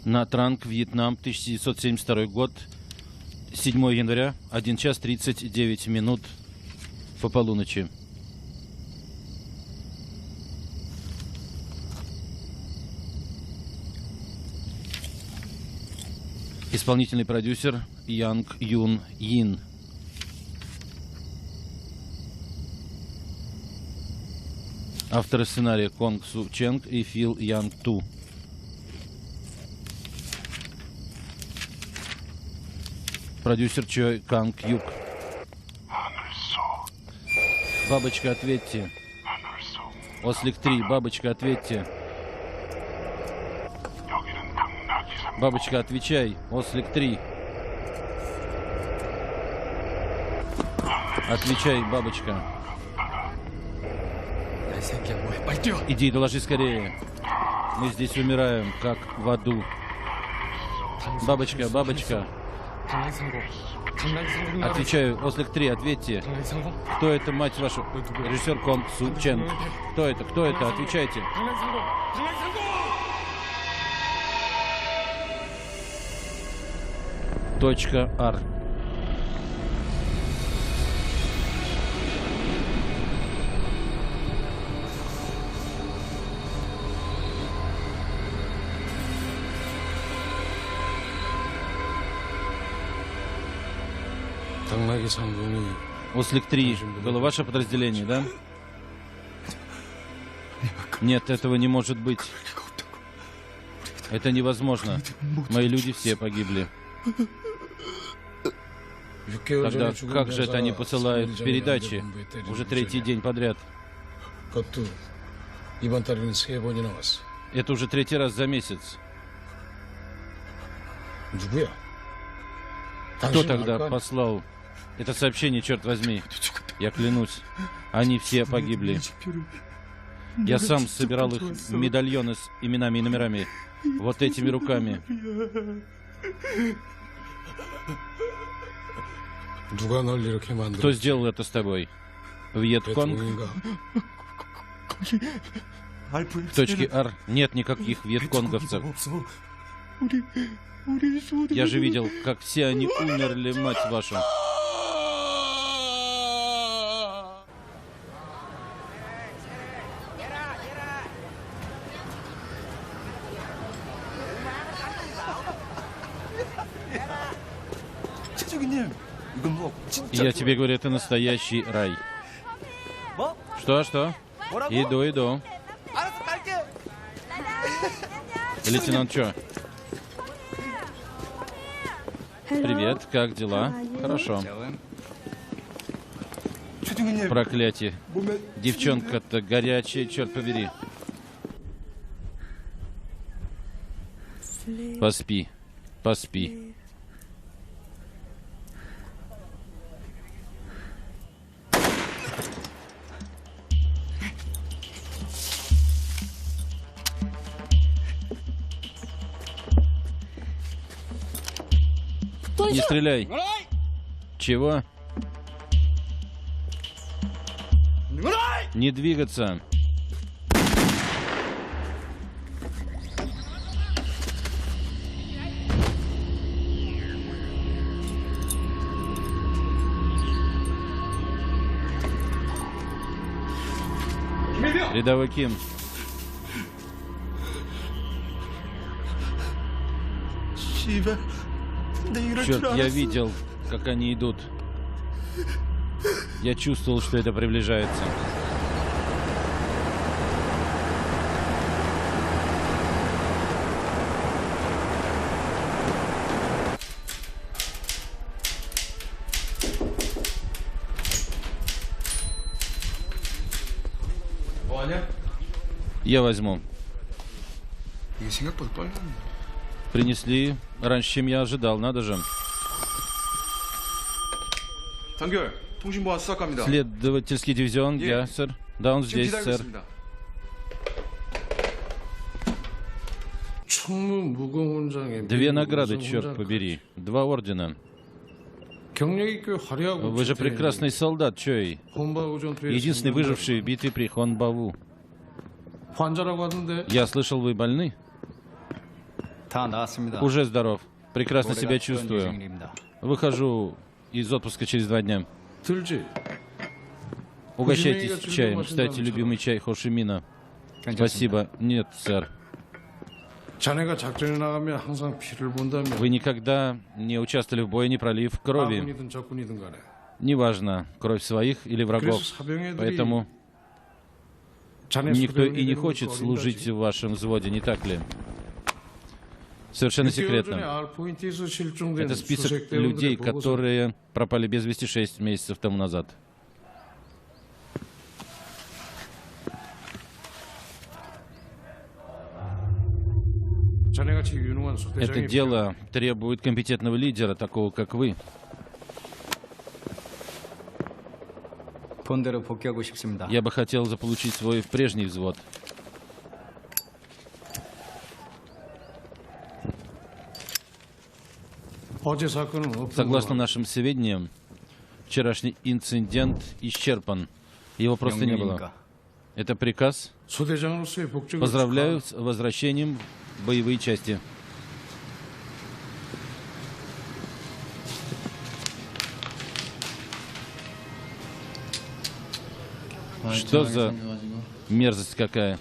На Транг, Вьетнам, 1972 год, 7 января, 1 час 39 минут по полуночи. Исполнительный продюсер Янг Юн Йин. Авторы сценария Конг Су Ченг и Фил Янг Ту. Продюсер Чой Канг Юк. Бабочка, ответьте. Ослик 3, бабочка, ответьте. Бабочка, отвечай. Ослик 3. Отвечай, бабочка. Иди, доложи скорее. Мы здесь умираем, как в аду. Бабочка, бабочка. Отвечаю, Ослик 3, ответьте. Кто это, мать вашу? Режиссер Конг Су Чен. Кто это? Кто это? Отвечайте. Точка Ар. Ослик 3. Было ваше подразделение, да? Нет, этого не может быть. Это невозможно. Мои люди все погибли. Тогда как же это они посылают передачи уже третий день подряд? Это уже третий раз за месяц. Кто тогда послал это сообщение, черт возьми? Я клянусь, они все погибли. Я сам собирал их медальоны с именами и номерами вот этими руками. Кто сделал это с тобой? Вьетконг? В точке Ар нет никаких вьетконговцев. Я же видел, как все они умерли, мать вашу. Я тебе говорю, это настоящий рай. Что? Иду. Лейтенант Чо. Привет, как дела? Хорошо. Проклятие. Девчонка-то горячая, черт побери. Поспи. Не стреляй. Чего? Не двигаться. Рядовой Ким. Черт, я видел, как они идут. Я чувствовал, что это приближается. Я возьму. Принесли раньше, чем я ожидал, надо же. Следовательский дивизион, я, сэр. Да, он здесь, сэр. Две награды, черт побери. 2 ордена. Вы же прекрасный солдат, Чой. Единственный выживший в битве при Хонбаву. Я слышал, вы больны? 다 나았습니다. Уже здоров. Прекрасно себя 올해가 좋은 чувствую. 예정일입니다. Выхожу из отпуска через 2 дня. 들지. Угощайтесь чаем. Кстати, любимый чай Хошимина. 괜찮습니다. Спасибо. Нет, сэр. 자네가 작전에 나가면 항상 피를 본다며. Вы никогда не участвовали в бою, не пролив крови. 아군이든 적군이든 간에. Неважно, кровь своих или врагов. 그래서 사병애들이 Поэтому 자네 никто и не 소병이 хочет 되는 것도 служить 어린다지. в вашем взводе, не так ли? Совершенно 6개월 전에 секретно. 알포인트에서 실종된 Это список 수색 людей, 대원들의 보고서. которые пропали без вести 6 месяцев тому назад. 자네같이 유능한 Это 소대장이 дело требует компетентного лидера, такого как вы. 본대로 복귀하고 싶습니다. Я бы хотел заполучить свой прежний взвод. 어제 사건은 없던 Согласно 걸로 нашим сведениям, вчерашний инцидент исчерпан. Его просто не было. 명령입니까? Это приказ. 소대장으로서의 복직을 Поздравляю с возвращением в боевые части. Что за мерзость какая?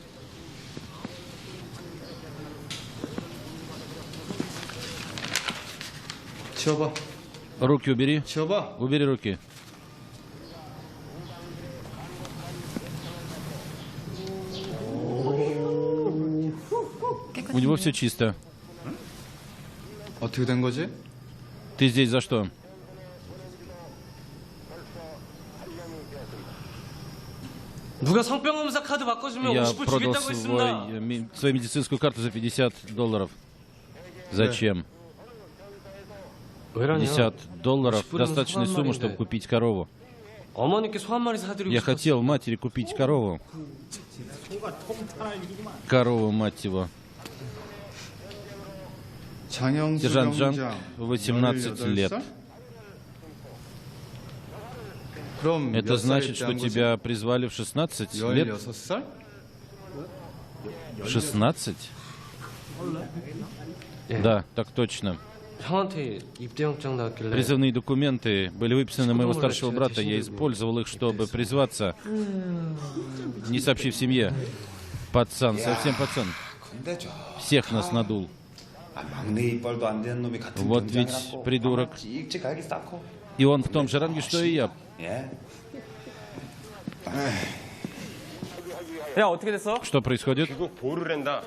치워봐. Руки убери. 치워봐. Убери руки. У него все чисто. 어떻게 된 거지? Ты здесь за что? 누가 성병검사 카드 바꿔주면 Я 50불 продал 주겠다고 했습니다. свою медицинскую карту за $50. Зачем? 왜라뇨? $50 10 достаточная 소한 сумма, чтобы 말인데. купить корову. 어머니께 소 한 마리 사드리고 Я 싶었어요. хотел матери купить корову. Корову, мать его. 장영수 Сержант Джанг, 병장 18 лет. 18살? 그럼 Это 몇 значит, 살에 что 때 한 거지? тебя призвали в 16 лет? 16살? 16? Да, так точно. 형한테 입대영장 나왔길래 Призывные документы были выписаны на моего старшего брата. Я использовал их, чтобы призваться, не сообщив семье. Пацан, совсем пацан. 건대죠. Всех нас надул. 아, 막내 이빨도 안 되는 놈이 같은 Вот ведь 병장이라고 придурок. 아마 찍찍하게 쌓고. И он в том же ранге, что и я. 예. 야 어떻게 됐어? Что происходит? 보를 한다.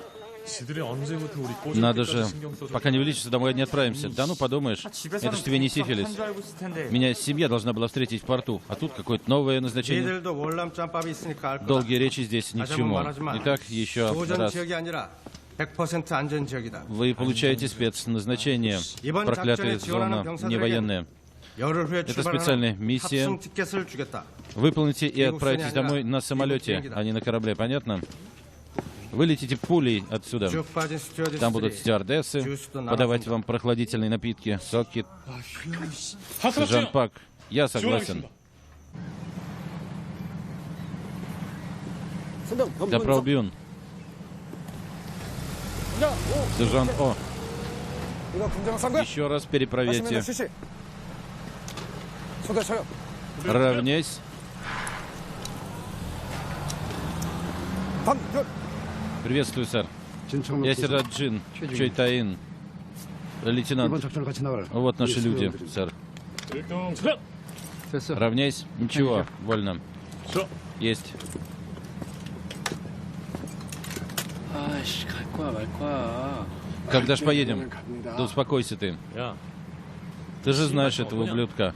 Надо же, пока не вылечишься, домой не отправимся. Да ну, подумаешь, это ж тебе не сифилис. Меня семья должна была встретить в порту, а тут какое-то новое назначение. 니들도 월남 짬밥이 있으니까 알 거다. Долгие речи здесь ни к 다시 한번 чему. 말하지만 Итак, еще 도전 раз. 지역이 아니라 100% 안전 지역이다. Вы получаете спецназначение. Проклятая зона, не военная. 열흘 후에 Это специальная 출발하는 миссия. 탑승 티켓을 주겠다. Выполните и отправитесь домой на самолете, а не на корабле, понятно? Вылетите пулей отсюда. 쭉 빠진 Там будут 스튜어디스들이 стюардессы подавать вам прохладительные напитки, соки. Сержант Пак, я согласен. Капрал Бюн. Сержант О. Еще раз перепроверьте. Равняйсь. Приветствую, сэр. Я сержант Джин Чойтаин. Лейтенант. Вот наши люди, сэр. Равняйсь. Ничего, вольно. Есть. 아이씨 갈 거야 말 거야. Когда ж поедем? Да успокойся ты. Ты же знаешь этого ублюдка.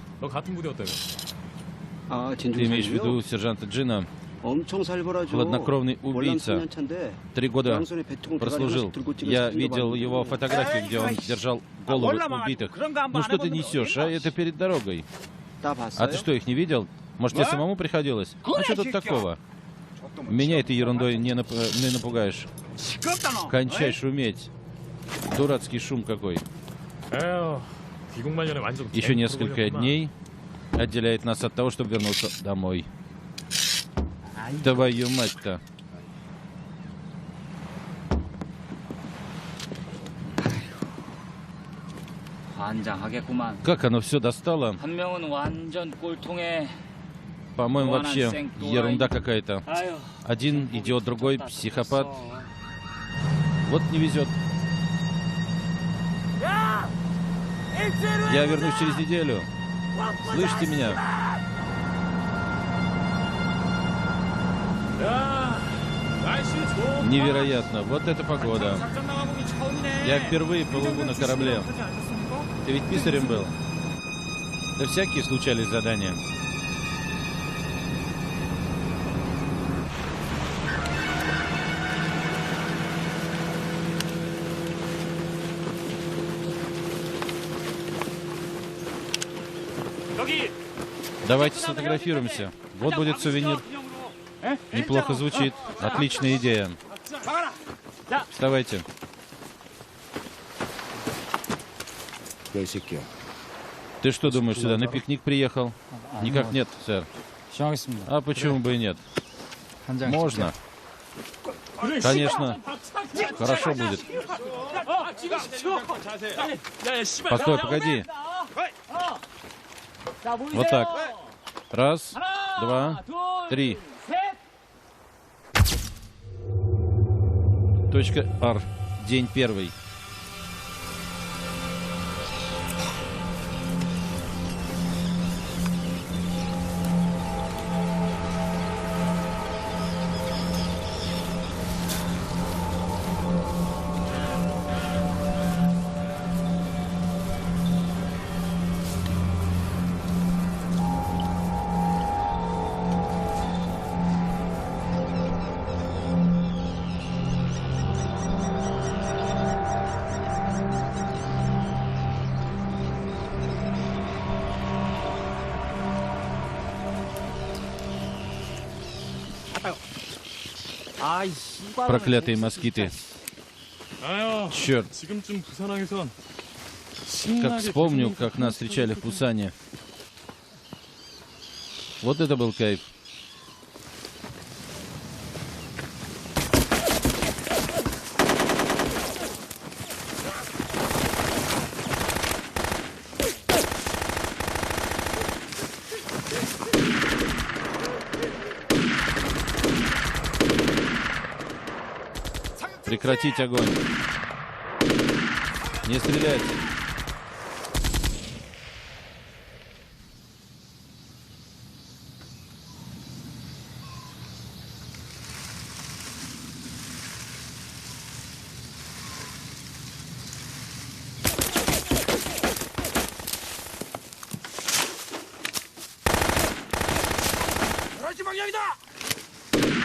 아, Ты имеешь в виду сержанта Джина? 엄청 살벌하죠. Hладнокровный убийца. 월남 소년차인데 3 года 양손에 배통을 прослужил. 대가리 하나씩 들고 찍어서 Я 찔러봤는데. видел его фотографию, где он держал головы убитых. Ну что ты несешь, а? Это перед дорогой. 다 А 봤어요? ты что, их не видел? Может, тебе самому приходилось? А что тут такого? Меня этой ерундой не напугаешь. Кончай шуметь. Дурацкий шум какой. Еще несколько дней отделяет нас от того, чтобы вернуться домой. Твою мать-то. 환장하겠구만. Как оно все достало? 한 명은 완전 꼴통에. По-моему, вообще ерунда какая-то. 아유. Один идиот, другой психопат. Вот не везет. Я вернусь через неделю. Слышите меня? Невероятно. Вот это погода. Я впервые плыву на корабле. Ты ведь писарем был? Да всякие случались задания. Давайте сфотографируемся. Вот будет сувенир. Неплохо звучит. Отличная идея. Вставайте. Ты что думаешь, сюда на пикник приехал? Никак нет, сэр. А почему бы и нет? Можно. Конечно. Хорошо будет. Постой, погоди. Вот так. Раз, два, три. Точка R. День первый. Проклятые москиты. Черт. Как вспомню, как нас встречали в Пусане. Вот это был кайф. Прекратить огонь. Не стреляйте.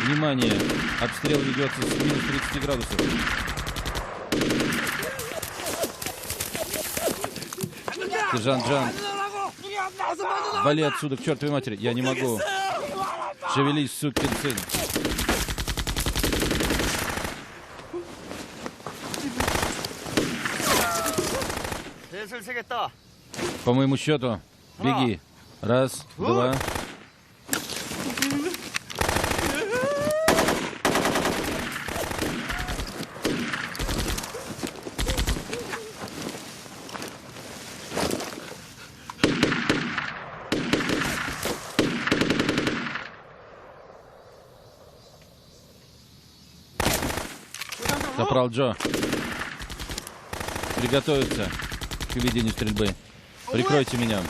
Внимание! Обстрел ведется с минус 30 градусов. Сержант Джан. Вали отсюда к чертовой матери. Я не могу. Шевелись, сукин сын. По моему счету. Беги. Раз, два. Капрал Джо. Приготовиться к ведению стрельбы. Прикройте меня.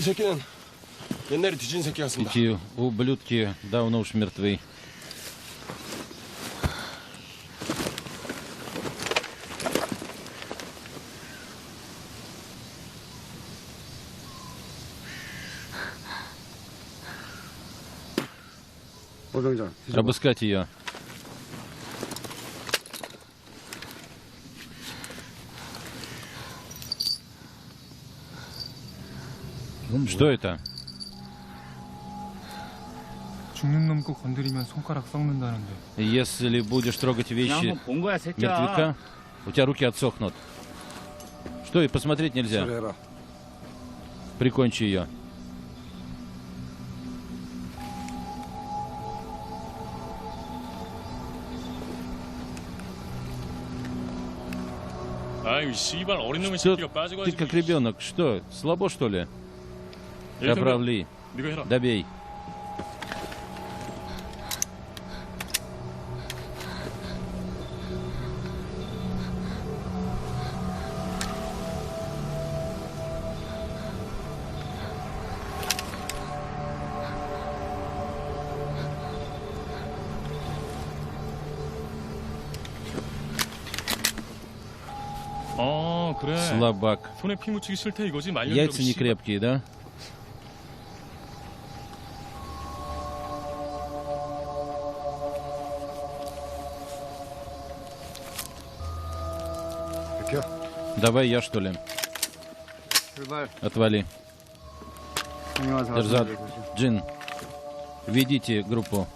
이 새끼는 옛날에 뒤진 새끼 같습니다. Эти ублюдки давно уж мертвы. 오병장. Обыскать ее. Что это? 죽는 놈 거 건드리면 손가락 썩는다는데. Если будешь трогать 그냥 вещи 한번 본 거야, 새끼야. мертвяка, у тебя руки отсохнут. Что, и посмотреть нельзя? 그래라. Прикончи ее. 아이 씨발 어린 놈의 Что 새끼가 빠지고 ты как ребенок? Что, слабо что ли? Капрал Ли, 네가 해라. добей. 어 그래. Слабак. 손에 피 묻히기 싫대 이거지 말년. Яйца не крепкие, да? 비켜. Давай я, что ли? 출발. Отвали. 안녕하세요. Терзат, Джин, ведите группу.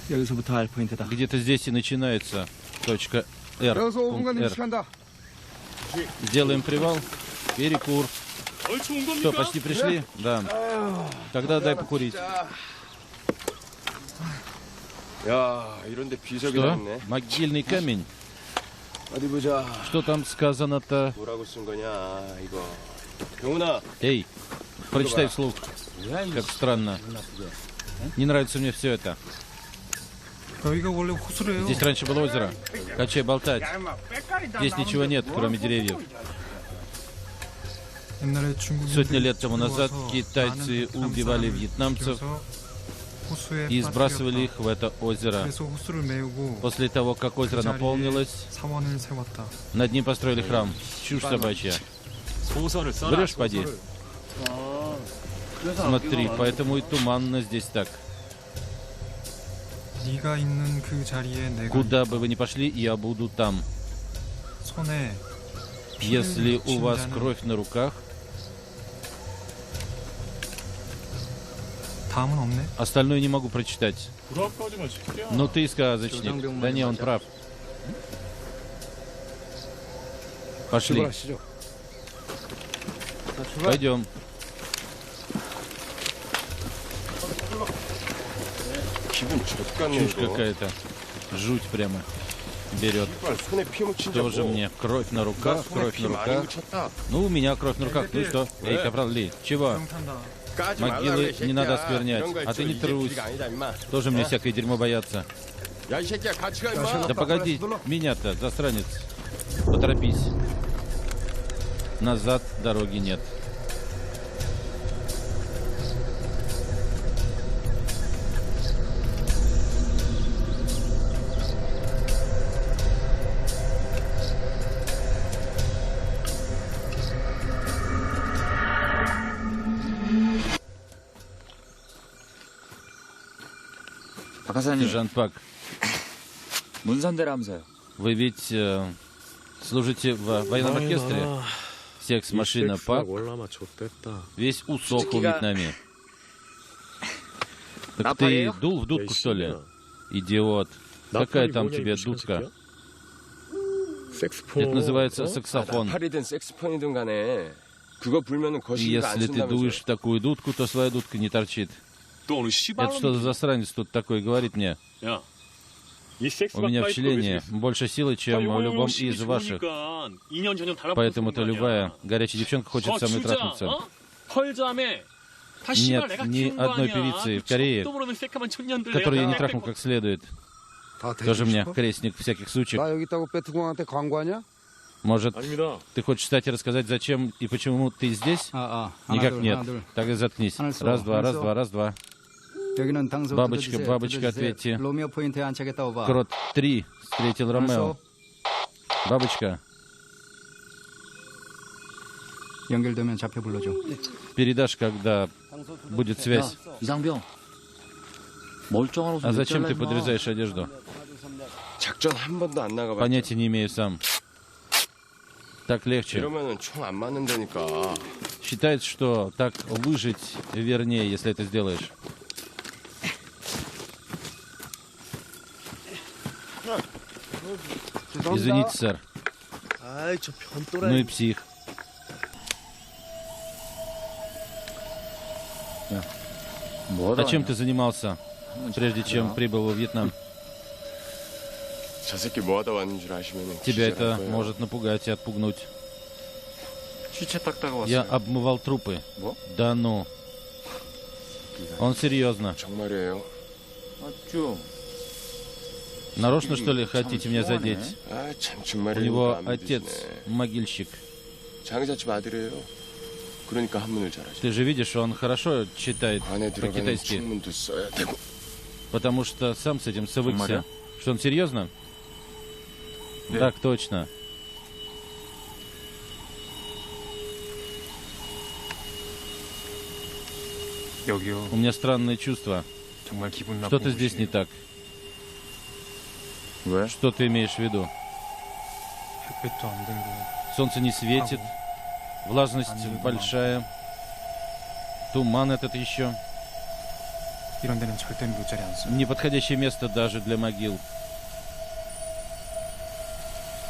여기서부터 알 포인트다. Где-то здесь и начинается точка R. Пункт R. 시간다. Сделаем привал. Перекур. Что, почти пришли? Да. Тогда дай покурить. 야 이런데 비석이 Что? 있네. Могильный камень? 어디 보자. Что там сказано-то? 뭐라고 쓴 거냐 이거. 경훈아. Эй, прочитай вслух. Как странно. Не нравится мне все это. 여기가 원래 호수래요. Здесь раньше было озеро. Качай болтать. Здесь ничего нет, кроме деревьев. 옛날에 중국인들이 Сотни лет тому назад 들어와서 китайцы 많은 убивали 베트남 вьетнамцев 사람을 호수에 и сбрасывали их 빠뜨렸다. в это озеро. 그래서 호수를 메우고 После того, как озеро 그 자리에 наполнилось, 사원을 세웠다. над ним построили храм. Чушь собачья. 소설을 써라. Врешь, поди? Смотри, поэтому и туманно здесь так. 네가 있는 그 자리에 내가 Куда бы вы ни пошли, я буду там. 손에 Если у вас 묻힌 자는 кровь на руках, 다음은 없네. остальное не могу прочитать. 구라까지만 시켜. Ну ты сказочник. Да не, он прав. Пошли. 출발하시죠. Пойдем. 기분 젖같네 Чушь 이거. какая-то. Жуть прямо. Берет. 씨발, 손에 피 묻힌 Тоже 자고. мне. Кровь на 나 руках, 손에 кровь 피 на 많이 руках. 묻혔다. Ну, у меня кровь на руках. Ну и что? Эй, капрал Ли, чего? 형 탄다. 까지 Могилы 말라, не надо 새끼야. осквернять. 이런 거 А ты не 이게 трусь. 길이가 아니다, 임마. Тоже мне всякое дерьмо бояться. 야, 이 새끼야, 같이 가, 임마. Да погоди, меня-то, засранец. Поторопись. Назад дороги нет. 박하사님, Сержант Пак, 문선대라면서요. вы ведь служите в военном оркестре? Секс-машина Пак, весь усох в Вьетнаме. Так ты дул в дудку, что ли? Идиот. Какая там тебе дудка? Это называется саксофон. 나팔이든 색스폰이든 간에 그거 불면은 И 거시기가 안 если ты дуешь 쓴다면서요. в такую дудку, то своя дудка не торчит. Это что за засранец тут такой говорит мне? У меня в члене больше силы, чем в любом из ваших. Поэтому-то любая горячая девчонка хочет со мной трахнуться. Нет ни одной певицы в Корее, которую я не трахнул как следует. Тоже мне крестник всяких сучек. 나 여기 있다고 빼트공한테 광고하냐? Может, ты хочешь встать и рассказать, зачем и почему ты здесь? 하나, Никак 둘, нет. 하나, 둘. Так и заткнись. Раз, два, раз, два, раз, два. 여기는 당소 Бабочка, 뜯어주세요. бабочка, 뜯어주세요. ответьте. 로미오 포인트에 안착했다 오바. Крот 3 встретил Ромео. Бабочка, 연결되면 잡혀 불러줘. передашь, когда будет связь. 이상병, 멀쩡하고 А зачем ты подрезаешь одежду? 작전 한 번도 안 나가봤죠. Понятия не имею сам. Так легче. 이러면은 총 안 맞는다니까. Считается, что так выжить вернее, если это сделаешь. Извините, сэр. Ну и псих. А чем ты занимался, прежде чем прибыл во Вьетнам? 저 새끼 뭐 하다 왔는 줄 아시면은 Тебя 기절할 это 거예요. может напугать и отпугнуть. 시체 닦다가 왔어요. Я обмывал трупы. 뭐? Да ну. Он серьезно. 정말이에요. 맞죠? Нарочно, что ли, хотите меня задеть? 아, 참 У 정말이에요. него 안 отец 믿으시네. могильщик. 장자집 아들이에요. 그러니까 한문을 잘하죠. Ты же видишь, он хорошо читает 안에 들어가는 по-китайски. 충문도 써야 되고. Потому что сам с этим свыкся. Мария? Что, он серьезно? Да. Так точно. 여기요. У меня странное чувство. 정말 기분 나쁜 Что-то здесь 곳이에요. не так. 왜? Что ты имеешь в виду? 햇빛도 안 들고 Солнце не светит, влажность большая, туман этот еще. 이런 데는 절대 물자리 안 써요. Неподходящее место даже для могил.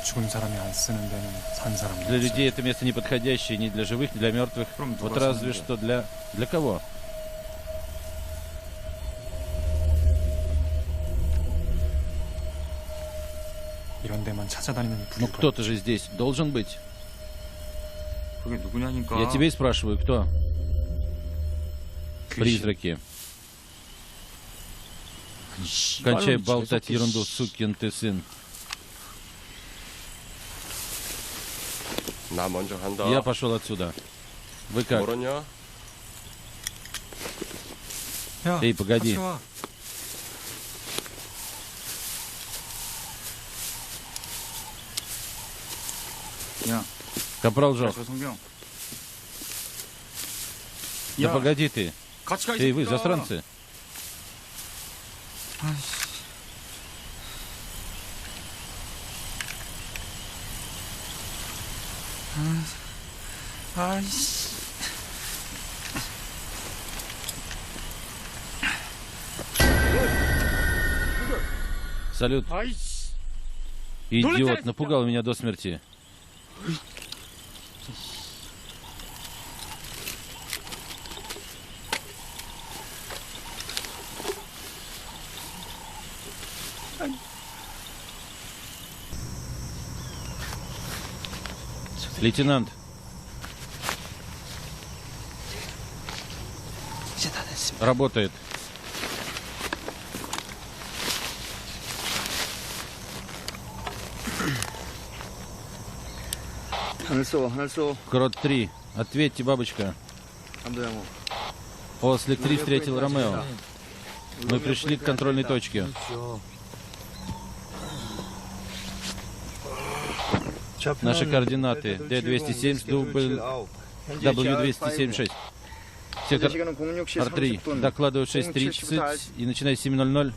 죽은 사람이 안 쓰는 데는 산 사람도 Для 없어요. людей это место неподходящее ни для живых, ни для мертвых. Кроме Вот дурака, разве да. что для кого? 이런 데만 찾아다니는 Ну 부류가 кто-то же здесь должен быть. 그게 누구냐니까. Я тебя и спрашиваю, кто? 귀신. Призраки. Кончай болтать ерунду, сукин ты сын. 나 먼저 간다. Я пошел отсюда. Вы как? 멀었냐? 야, Эй, погоди. 같이 와. 야, Капрал Жох. 저 성경. Да погоди ты. 같이 가. Эй, вы, засранцы. 아이씨. Салют. 아이씨. Идиот, напугал меня до смерти. Лейтенант, работает. Крот 3. Ответьте, бабочка. Ослик 3 встретил Ромео. Мы пришли к контрольной точке. Наши координаты D207, W276. Сектор R3. Докладываю 6:30 и начиная с 7:00.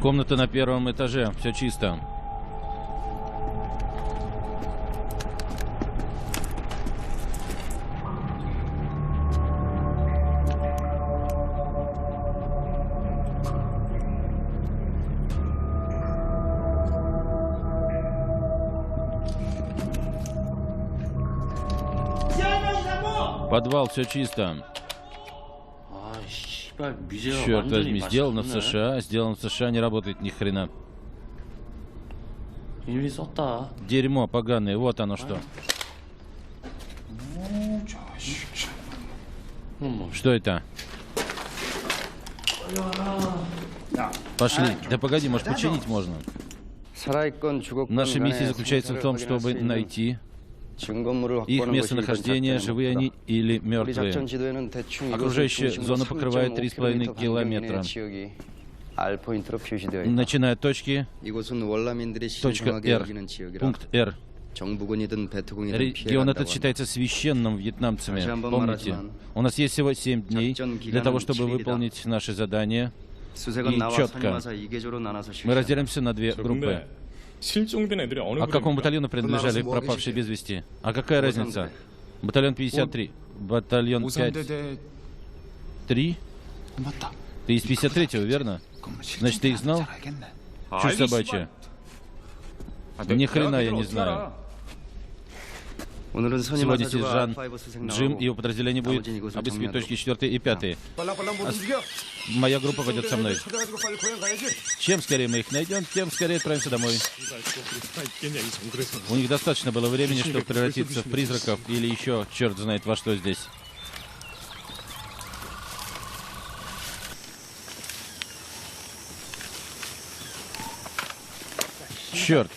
Комната на первом этаже. Все чисто. Подвал, все чисто. 아, 씨발, 미제가 Черт 완전히 возьми, сделано в 맛있네. США, сделано в США, не работает ни хрена. 이미 썼다. Дерьмо поганое, вот оно что. Что это? Пошли. Да погоди, может починить можно? 살아있건 죽었건 Наша миссия 간에 заключается в том, 상태를 чтобы 확인할 수 있는 найти 증거물을 их 확보하는 것이 местонахождение, 이번 живые 작전의 они 목표다. или 우리 мертвые. 작전 지도에는 대충 Окружающая 이곳을 зона 중심으로 покрывает 3,5 3.5 километра. 지역이 R 포인트로 표시되어 있다. Начиная от точки, 이곳은 월남인들이 точка 신성하게 R, 여기는 지역이라 пункт R. 정부군이든 베트공이든 Регион этот 피해간다고 한다. считается священным вьетнамцами. 다시 한번 Помните, 말하지만 у нас есть всего 7 дней 작전 для того, 기간은 чтобы 7일이다. выполнить наши задания. 수색은 И 나와 четко. 선임하사 2계조로 나눠서 Мы 실시한다. разделимся на две группы. 실종된 애들이 어느 А к какому батальону 그 принадлежали пропавшие без вести? А какая разница? Батальон 53. Батальон 5. 3? Ты из 53-го, верно? Значит, ты их знал? Чушь собачья. Ни хрена я не знаю. 오늘은 Сегодня 선임하사주가 сержант R5 수색 Джим 나가고 и его подразделение будет 나머지는 이곳을 обыскивать 정리하도록. точки 4 и 5. 빨랑빨랑 못 움직여. Моя группа пойдет со мной. 찾아가지고 빨리 고향 가야지. Чем скорее мы их найдем, тем скорее отправимся домой. У них достаточно было времени, чтобы превратиться в призраков или еще черт знает во что здесь. Черт.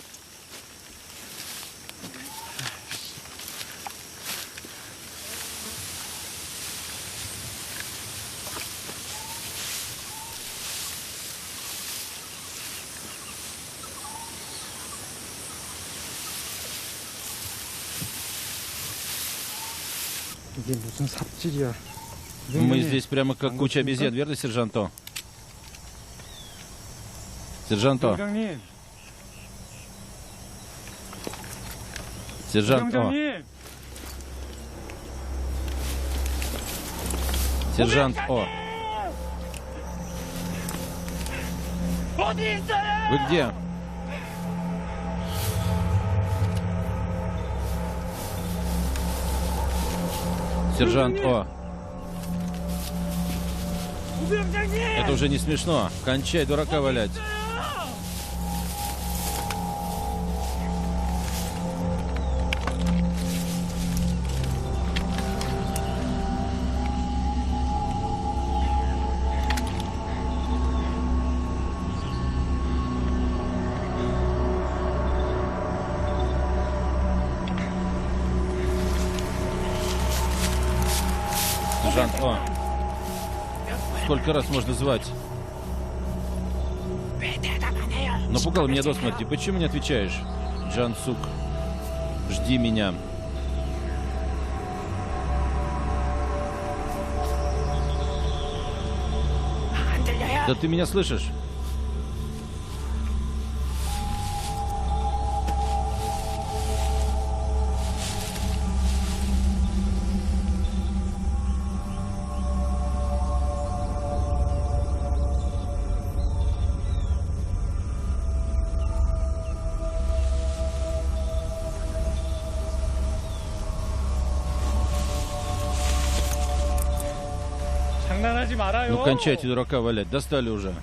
이게 무슨 삽질이야. Мы здесь прямо как куча обезьян, верно, сержанто? Сержанто. 부장님, Сержант О. 부장님. Сержант О. Вы где? Сержант О. Это уже не смешно. Кончай дурака валять. Сержант О. Сколько раз можно звать? Напугал меня до смерти. Почему не отвечаешь? Джан Сук, жди меня. Да ты меня слышишь? 장난하지 말아요. Ну кончайте дурака валять. Достали уже.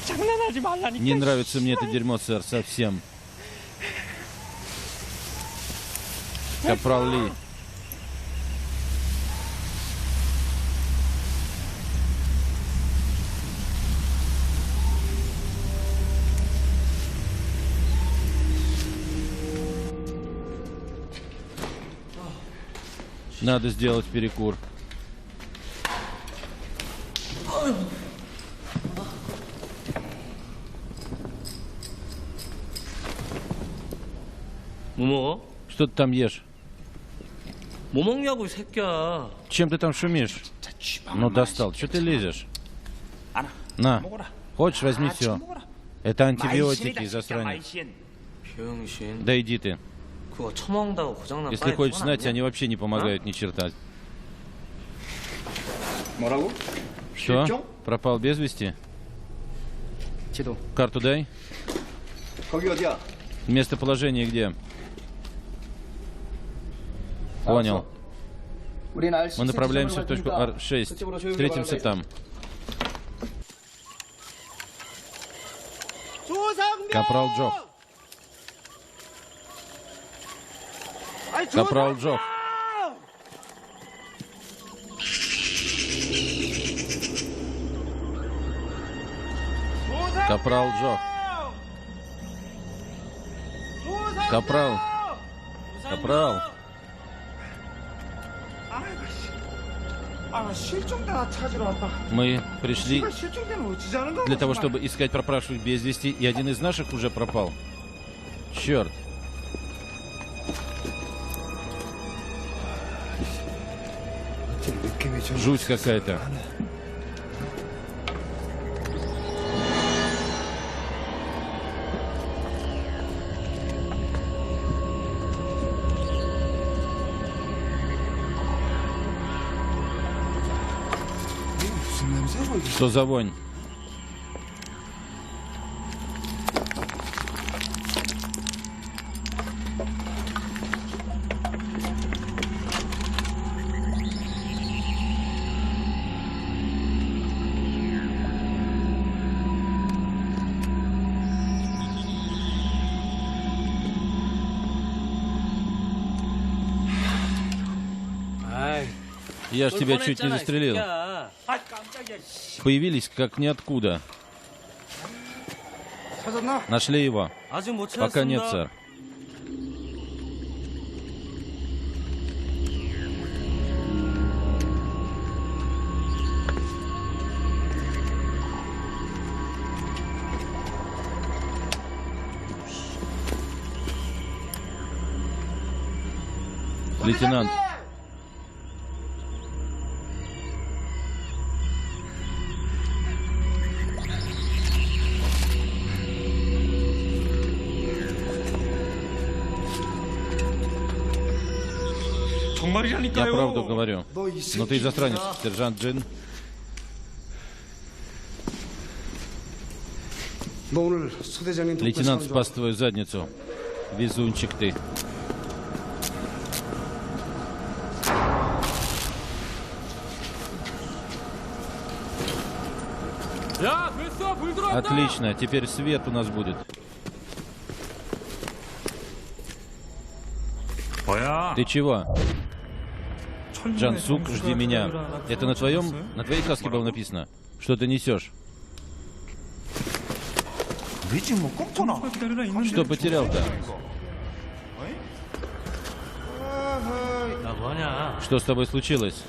장난하지 말라니까. Не нравится мне это дерьмо, сэр, совсем. Капрал Ли. Надо сделать перекур. 뭐 먹어? Что ты там ешь? 뭐 먹냐고 이 새끼야. Чем ты там шумишь? Ну, достал. Что ты лезешь? На. Хочешь, возьми все. Это антибиотики, засранец. 병신. Да иди ты. 그거 처먹는다고 고장난 Если 바에 хочешь 돈 знать, 아니야? они вообще не помогают ни черта. 뭐라고? Что? Пропал без вести? 지도. Карту дай. 거기 어디야? Местоположение где? Понял. Мы направляемся в точку R6. Встретимся там. Капрал Джох. Капрал Джох. Капрал Джох. Капрал. Капрал. Мы пришли для того, чтобы искать пропавших без вести, и один из наших уже пропал. Черт. Жуть какая-то. Что за вонь? Я ж тебя чуть не застрелил. Появились как ниоткуда. Нашли его? 아직 못 Пока 찾았습니다. нет, сэр. Лейтенант. Я правду говорю. Но ты засранец, сержант Джин. Лейтенант спас твою задницу. Везунчик ты. Отлично, теперь свет у нас будет. Ты чего? Джан Сук, жди меня. Это на твоей каске было написано? Что ты несешь? Что потерял-то? 야 뭐하냐? Что с тобой случилось?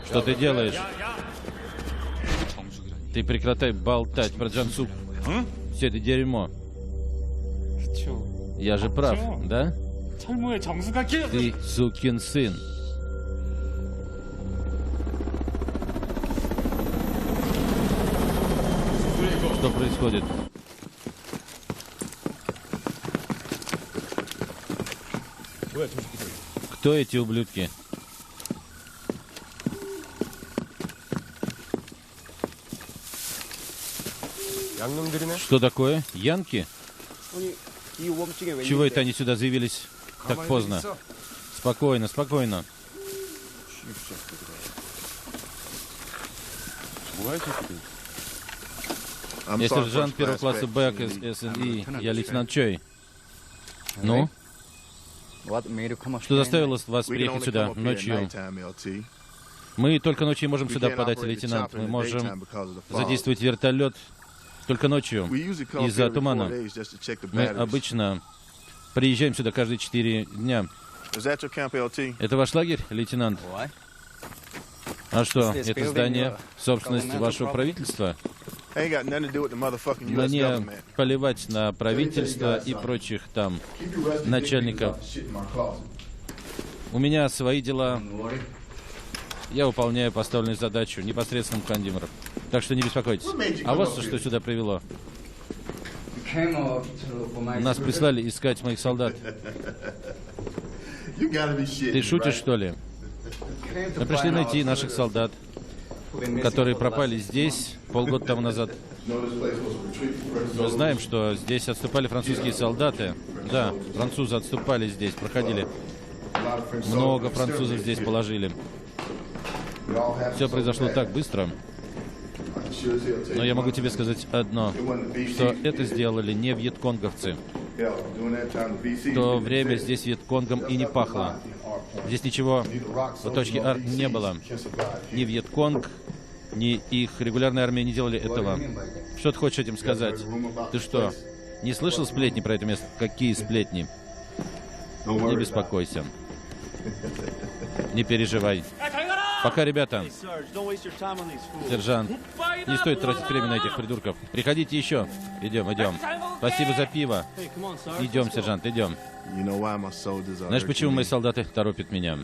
Что ты делаешь? Ты прекратай болтать про Джан Сук. Все это дерьмо. Я же прав, да? Ты сукин сын. Что происходит? Кто эти ублюдки? Что такое? Янки? Чего это они сюда заявились так поздно? Спокойно, спокойно. Я сержант первого класса Бэк из СНИ. Я лейтенант Чой. Ну? Что заставило вас приехать сюда ночью? Мы только ночью можем сюда подать, лейтенант. Мы можем задействовать вертолет только ночью из-за тумана. Мы обычно приезжаем сюда каждые 4 дня. Это ваш лагерь, лейтенант? А что, это здание собственность вашего правительства? Мне поливать на правительство и прочих там начальников. У меня свои дела. Я выполняю поставленную задачу непосредственно командиром. Так что не беспокойтесь. А вас что сюда привело? Нас прислали искать моих солдат. Ты шутишь, что ли? Мы пришли найти наших солдат, которые пропали здесь полгода тому назад. Мы знаем, что здесь отступали французские солдаты. Да, французы отступали здесь, проходили. Много французов здесь положили. Все произошло так быстро. Но я могу тебе сказать одно, что это сделали не вьетконговцы. В то время здесь вьетконгом и не пахло. Здесь ничего в точке А не было. Ни вьетконг, ни их регулярная армия не делали этого. Что ты хочешь этим сказать? Ты что, не слышал сплетни про это место? Какие сплетни? Не беспокойся. Не переживай. Пока, ребята. Сержант, не стоит тратить время на этих придурков. Приходите еще. Идем, идем. Спасибо за пиво. Идем, сержант, идем. Знаешь, почему мои солдаты торопят меня?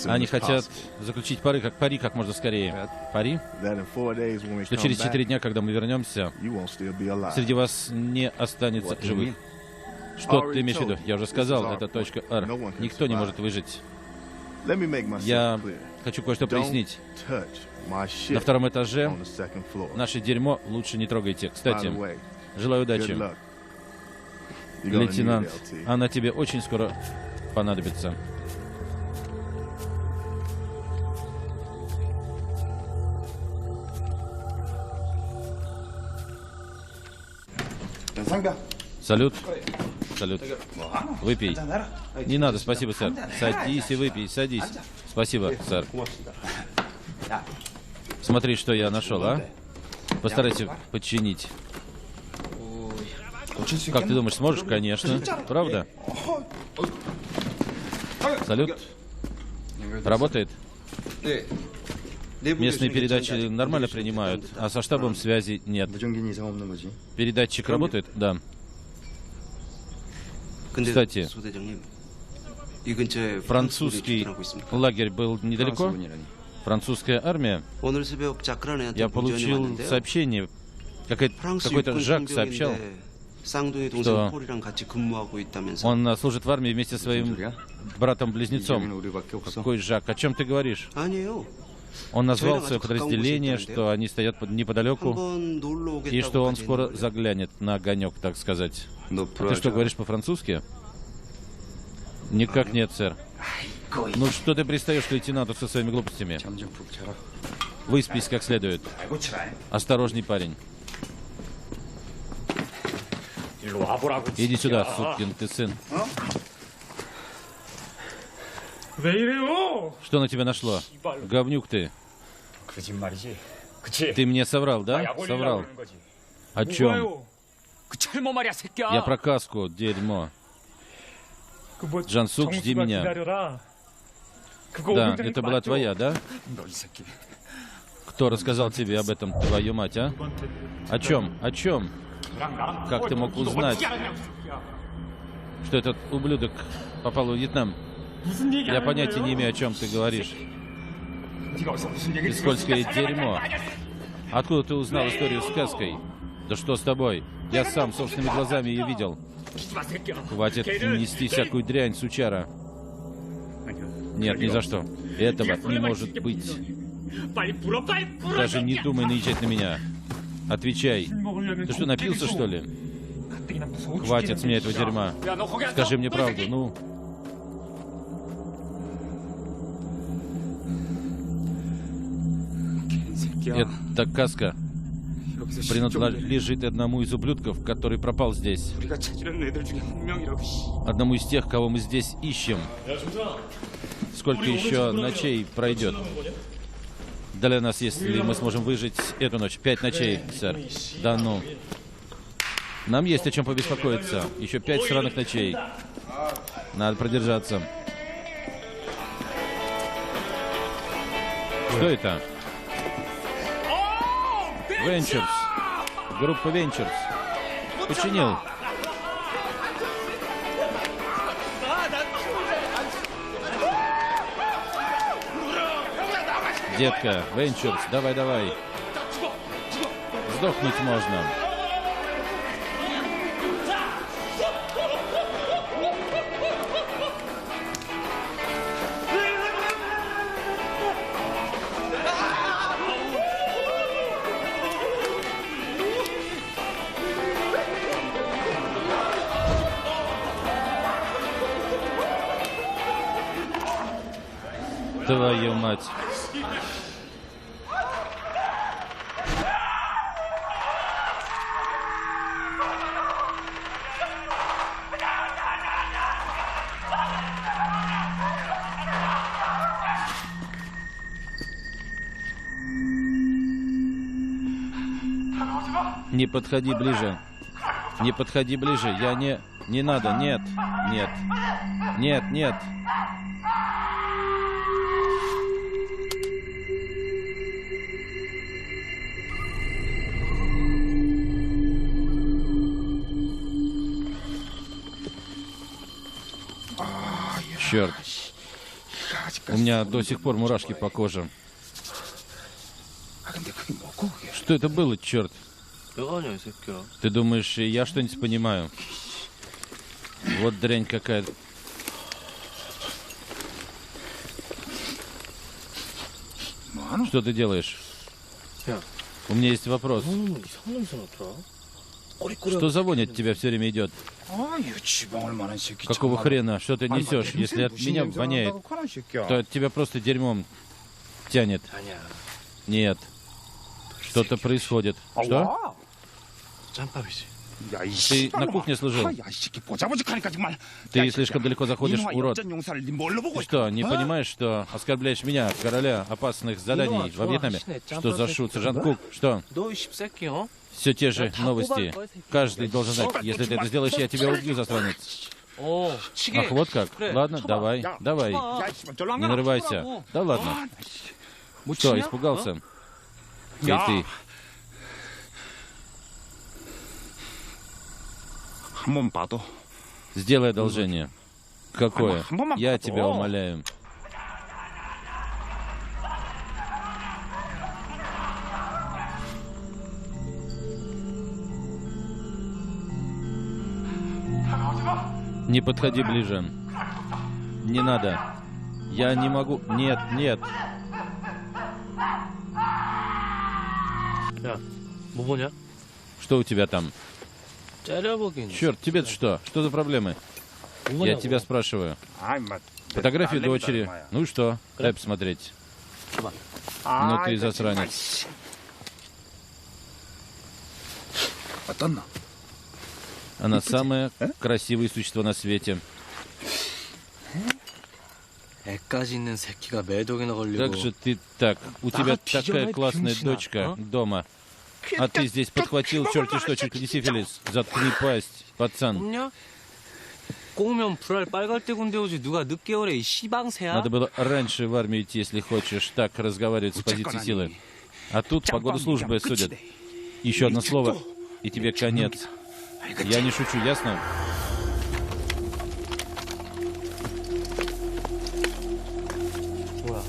Они хотят заключить пари как можно скорее. Пари? Что через 4 дня, когда мы вернемся, среди вас не останется живых. Что ты имеешь в виду? Я уже сказал, это точка Р. Никто не может выжить. Я хочу кое-что прояснить. На 2-м этаже наше дерьмо лучше не трогайте. Кстати, желаю удачи. Лейтенант, она тебе очень скоро понадобится. Салют. Салют. Выпей. Не надо, спасибо, сэр. Садись и выпей, садись. Спасибо, сэр. Смотри, что я нашел, а? Постарайся подчинить. Как ты думаешь, сможешь? Конечно. Правда? Салют. Работает? Местные передачи нормально принимают, а со штабом связи нет. Передатчик работает? Да. Кстати, французский лагерь был недалеко? Французская армия? Я получил сообщение. Какой-то Жак сообщал, что он служит в армии вместе со своим братом-близнецом. Какой Жак? О чем ты говоришь? Он назвал свое подразделение, что они стоят неподалеку, и что он скоро заглянет на огонек, так сказать. Ты что, говоришь по-французски? Никак нет, сэр. Ну что ты пристаешь к лейтенанту со своими глупостями? Выспись как следует. Осторожней, парень. Иди сюда, сукин ты сын. Что на тебя нашло? Говнюк ты. Ты мне соврал, да? Соврал. О чем? Я про каску, дерьмо. Джансук, жди меня. Да, это была твоя, да? Кто рассказал тебе об этом, твою мать, а? О чем? О чем? Как ты мог узнать, что этот ублюдок попал в Вьетнам? Я понятия не имею, о чем ты говоришь. Ты скользкое дерьмо. Откуда ты узнал историю с каской? Да что с тобой? Я сам собственными глазами ее видел. Хватит нести всякую дрянь, сучара. Нет, ни за что. Этого не может быть. Даже не думай наезжать на меня. Отвечай. Ты что, напился, что ли? Хватит с меня этого дерьма. Скажи мне правду, ну. Эта каска принадлежит одному из ублюдков, который пропал здесь. Одному из тех, кого мы здесь ищем. Сколько еще ночей пройдет для нас, если мы сможем выжить эту ночь? 5 ночей, сэр. Да ну. Нам есть о чем побеспокоиться. Еще 5 сраных ночей. Надо продержаться. Что это? Ventures. Группа Ventures. Починил. Детка, Ventures, давай. Сдохнуть можно. Твою мать. Не подходи ближе. Не подходи ближе. Я не... Не надо. Нет. Нет. Нет, нет. Черт. У меня до сих пор мурашки по коже. Что это было, черт? Ты думаешь, я что-нибудь понимаю? Вот дрянь какая-то. Что ты делаешь? У меня есть вопрос. Что за вонь от тебя все время идет? Какого хрена? Что ты несешь? Если от меня воняет, то от тебя просто дерьмом тянет. Нет. Что-то происходит. Что? Ты на кухне служил? Ты слишком далеко заходишь, урод. Ты что, не понимаешь, что оскорбляешь меня, короля опасных заданий во Вьетнаме? Что за шут, сержант Кук? Что? Все те же новости. Каждый должен знать. Если ты это сделаешь, я тебя убью, засранец. Ах, вот как? Ладно, давай. Не нарывайся. Да ладно. Что, испугался? Эй, ты. Сделай одолжение. Какое? Я тебя умоляю. Не подходи ближе. Не надо. Я не могу. Нет, нет. Что у тебя там? Черт, тебе-то что? Что за проблемы? Я тебя спрашиваю. Фотографии дочери. Ну и что? Дай посмотреть. Ну ты засранец. Она самое красивое существо на свете. Как же ты так? У тебя такая классная дочка дома. А ты здесь подхватил черти что, чуть ли не сифилис. Заткни пасть, пацан. Надо было раньше в армию идти, если хочешь так разговаривать с позиции силы. А тут по году службы судят. Еще одно слово, и тебе конец. Я не шучу, ясно?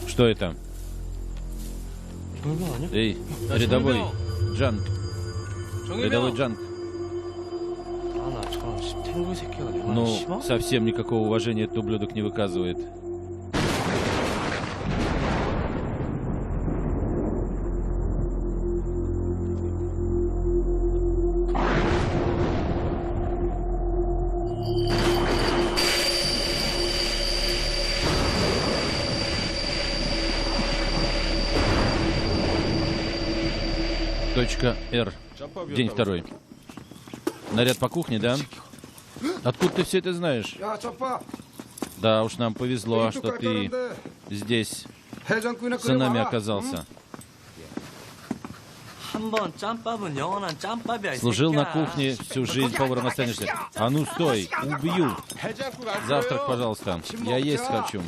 Что это? Эй, рядовой Джанг. Рядовой Джанг. Ну, совсем никакого уважения этот ублюдок не выказывает. Точка Р. День второй. Наряд по кухне, да? Откуда ты все это знаешь? Да уж, нам повезло, что ты здесь с нами оказался. 한 번 짬밥은 영원한 짬밥이야. 이 Служил на 새끼야. кухне, всю жизнь поваром останешься. А ну стой, убью. Завтрак, пожалуйста. Я есть хочу.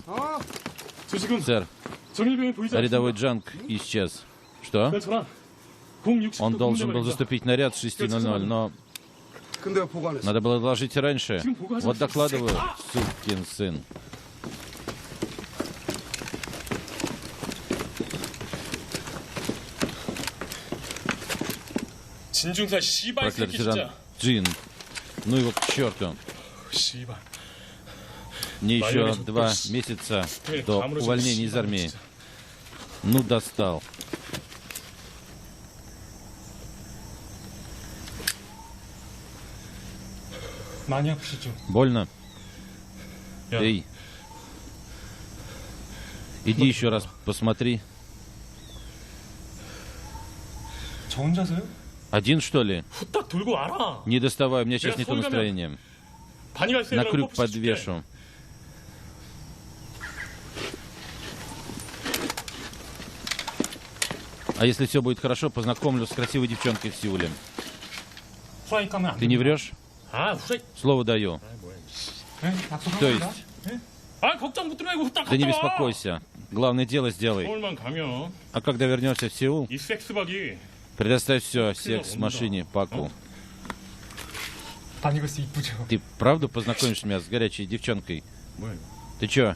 저 지금 Сэр, 정일병이 보이지 рядовой 않습니까? Джанг исчез. Что? 그 전화 060도 Он должен был заступить наряд в 6:00, но 근데 보관했어. надо было доложить раньше. Вот докладываю, сукин сын. 진중사 씨발 Проклятый 새끼 сержант 진짜. Джин. Ну его к черту. 씨발. Мне еще Майор, 2 месяца до увольнения из армии. Ну, достал. 많이 아프시죠? Больно? 야, Эй. Иди еще раз посмотри. 저 혼자서요? Один, что ли? 후딱 돌고 와라. Не доставай, у меня сейчас не то настроение. На 바니갈세라고 крюк 뽑으시 줄게. подвешу. А если все будет хорошо, познакомлю с красивой девчонкой в Сеуле. 후라이 까면 안 Ты не врешь? 아, 후라이. Слово даю. 네? То 약속합니다. есть, 아, 걱정 못 들어가고 후딱 да не 갔다 와. беспокойся. Главное дело сделай. 서울만 가면 А когда вернешься в Сеул, 이 섹스박이 предоставь все секс-машине Паку. 바니걸스 이쁘죠? Ты правда познакомишь меня с горячей девчонкой? Ты чё?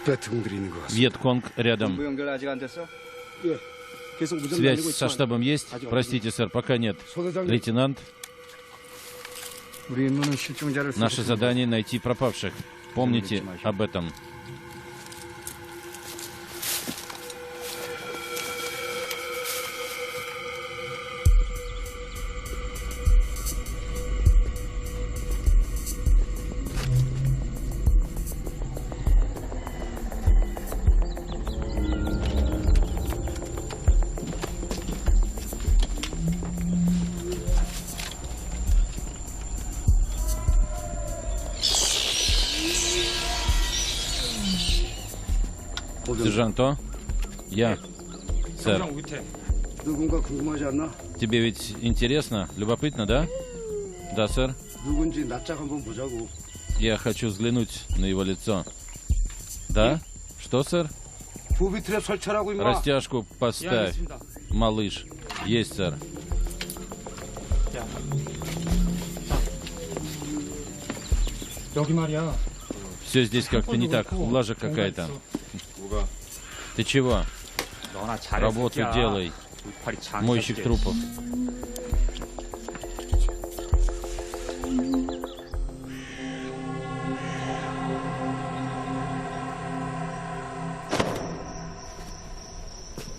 배트공들이 있는 것 같습니다. Вьетконг рядом. 정부 연결 아직 안 됐어? Связь со штабом есть? Простите, сэр, пока нет. Лейтенант, 우리 임무는 실종자를 наше задание найти пропавших. Помните об этом. Сержант, то? Я. Сэр, 누군가 궁금하지 않나? тебе ведь интересно, любопытно, да? Да, сэр. 누군지 낯짝 한번 보자고. Я хочу взглянуть на его лицо. Да? Что, сэр? 부비 트랩 설치하라고 임마. Растяжку поставь, малыш. Есть, сэр. 여기 말이야. Все здесь как-то не так, влажа какая-то. Ты чего? 너나 잘해. Работу делай, мойщик трупов.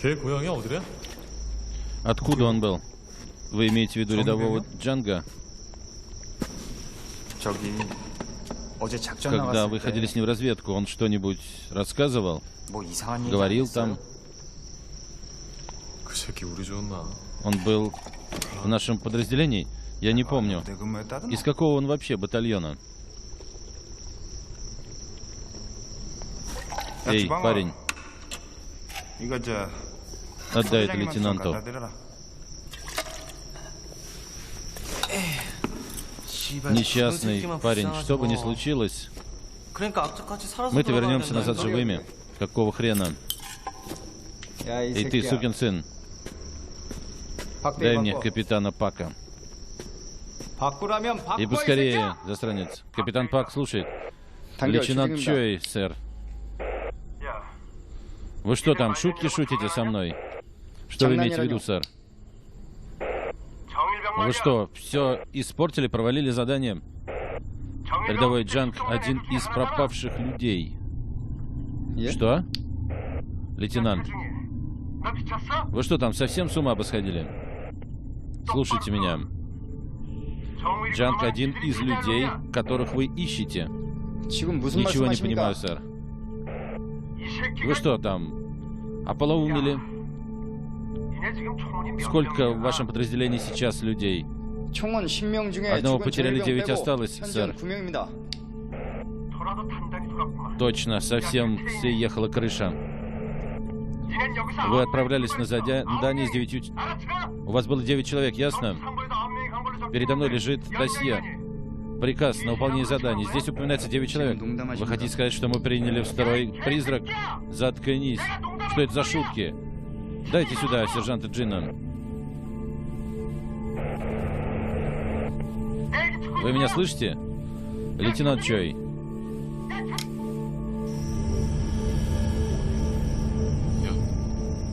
걔 고향이 어디래? Откуда он был? Вы имеете в виду рядового Джанга? 저기 어제 작전 Когда 나갔을 вы 때 ходили с ним в разведку, он что-нибудь рассказывал? 뭐 이상한 얘기 Говорил 안 했어요? там? 그 새끼 우리 좋나? Он был в нашем подразделении? Я не помню. 부대 근무했다더만. Из какого он вообще батальона? 야, Эй, 주방아. парень, 이거 저 отдай это 사장님한테 좀 лейтенанту. 갖다 드려라. Несчастный парень, что бы ни случилось, 그러니까 앞쪽까지 살아서 мы-то 돌아가야 вернемся назад 된다니까. живыми. Какого хрена? 야, 이 Эй, ты, 새끼야. сукин сын, дай мне капитана Пака. 바꾸라면 바꿔, И 이 поскорее, 새끼야! засранец. Капитан Пак слушает. Лейтенант Чой, сэр. Вы что там, шутки шутите со мной? Что вы имеете в виду, сэр? Вы что, все испортили, провалили задание? Рядовой Джанг — один из пропавших людей. Что? Лейтенант. Вы что там, совсем с ума посходили? Слушайте меня. Джанг — один из людей, которых вы ищете. Ничего не понимаю, сэр. Вы что там, ополоумели? Сколько в вашем подразделении сейчас людей? Одного потеряли, 9 осталось, сэр. Точно, совсем съехала крыша. Вы отправлялись на задание с 9... У вас было 9 человек, ясно? Передо мной лежит досье. Приказ на выполнение заданий. Здесь упоминается 9 человек. Вы хотите сказать, что мы приняли в строй призрак? Заткнись. Что это за шутки? Дайте сюда сержанта Джина. Вы меня слышите? Лейтенант Чой.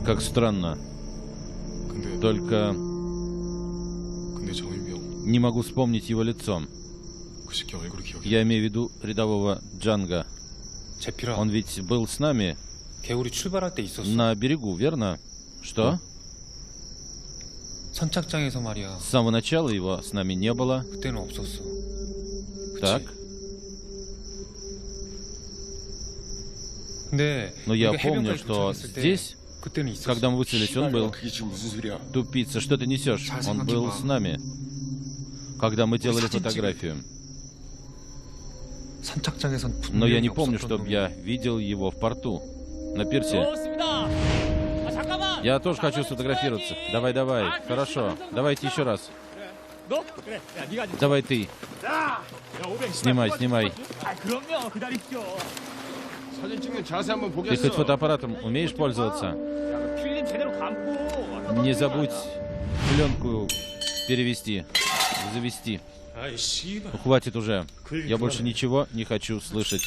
Как странно. Только не могу вспомнить его лицо. Я имею в виду рядового Джанга. Он ведь был с нами на берегу, верно? Что? С самого начала его с нами не было. Так? Но я помню, что здесь, когда мы выцелились, он был. Тупица, что ты несешь? Он был с нами, когда мы делали фотографию. Но я не помню, чтобы я видел его в порту, на пирсе. Я тоже хочу сфотографироваться. Давай, давай. Хорошо. Давайте еще раз. Давай ты. Снимай, снимай. Ты хоть фотоаппаратом умеешь пользоваться? Не забудь пленку перевести, завести. Ну, хватит уже. Я больше ничего не хочу слышать.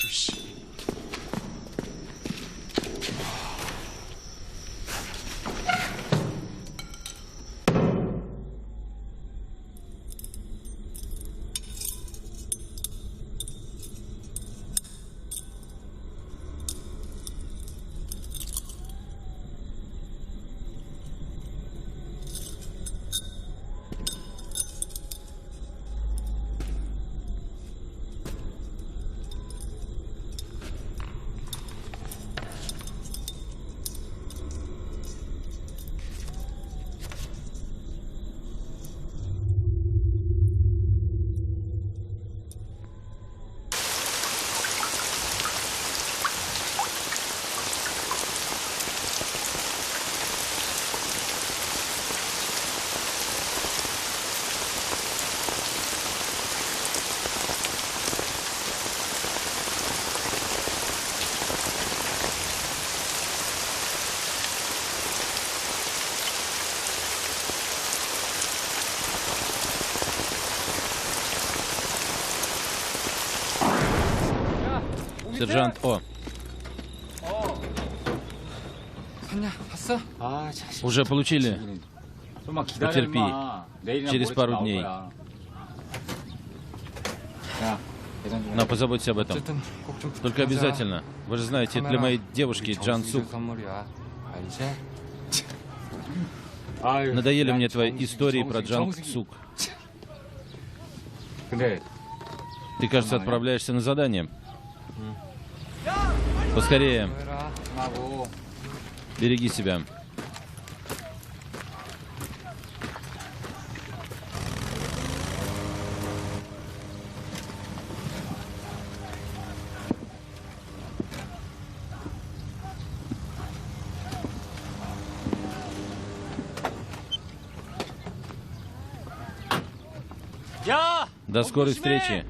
Сержант О. Уже получили? Потерпи. Через пару дней. Но позаботься об этом. Только обязательно. Вы же знаете, это для моей девушки Джан Сук. Надоели мне твои истории про Джан Сук. Ты, кажется, отправляешься на задание. Поскорее. Береги себя. До скорой встречи.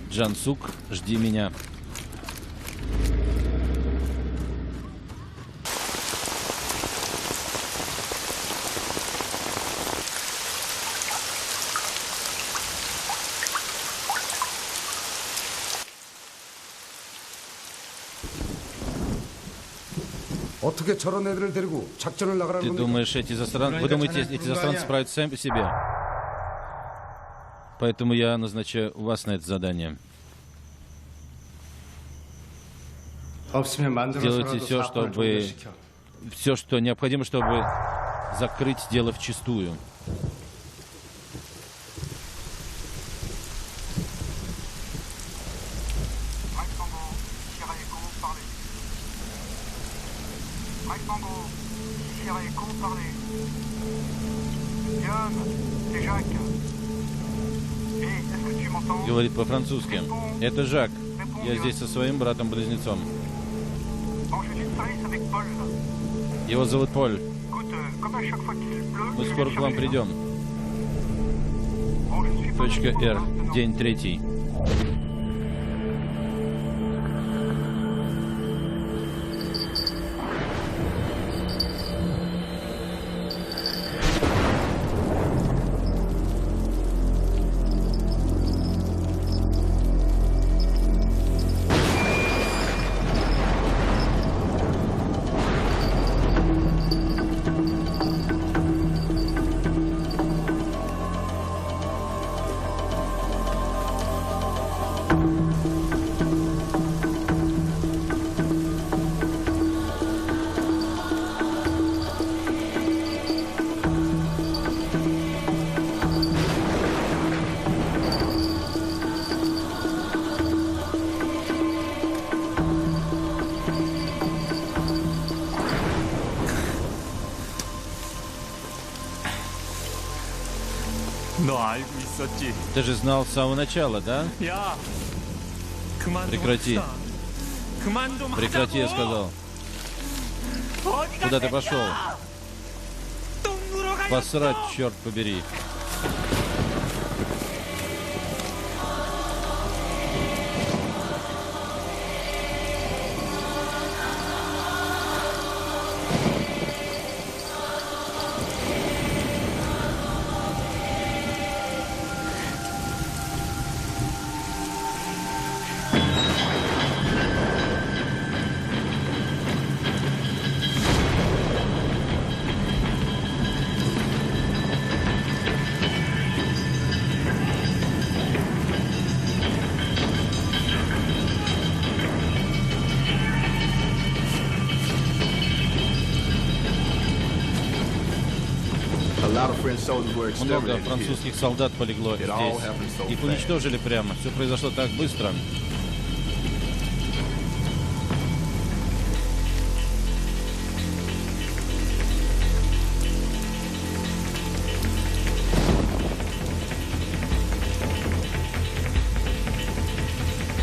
Джан Сук, жди меня. 어떻게 저런 애들을 데리고 작전을 나가라는 Ты 겁니까? думаешь, вы думаете, эти засранцы справятся сами по себе? Поэтому я назначаю вас на это задание. 없으면 Сделайте 만들어서라도 все, 사건을 чтобы... 종결시켜. Все, что необходимо, чтобы закрыть дело вчистую. Говорит по-французски. Это Жак. Я здесь со своим братом-близнецом. Его зовут Поль. Мы скоро к вам придем. Точка Р. День 3. 너 알고 있었지? Ты же знал с самого начала, да? 야, 그만 좀 Прекрати. 합시다. 그만 좀 Прекрати, я 하자고. сказал. 어디가 Куда ты 새끼야? пошел? 똥 누러 가겠어. Посрать, черт побери. Много французских солдат полегло здесь. Их уничтожили прямо. Все произошло так быстро.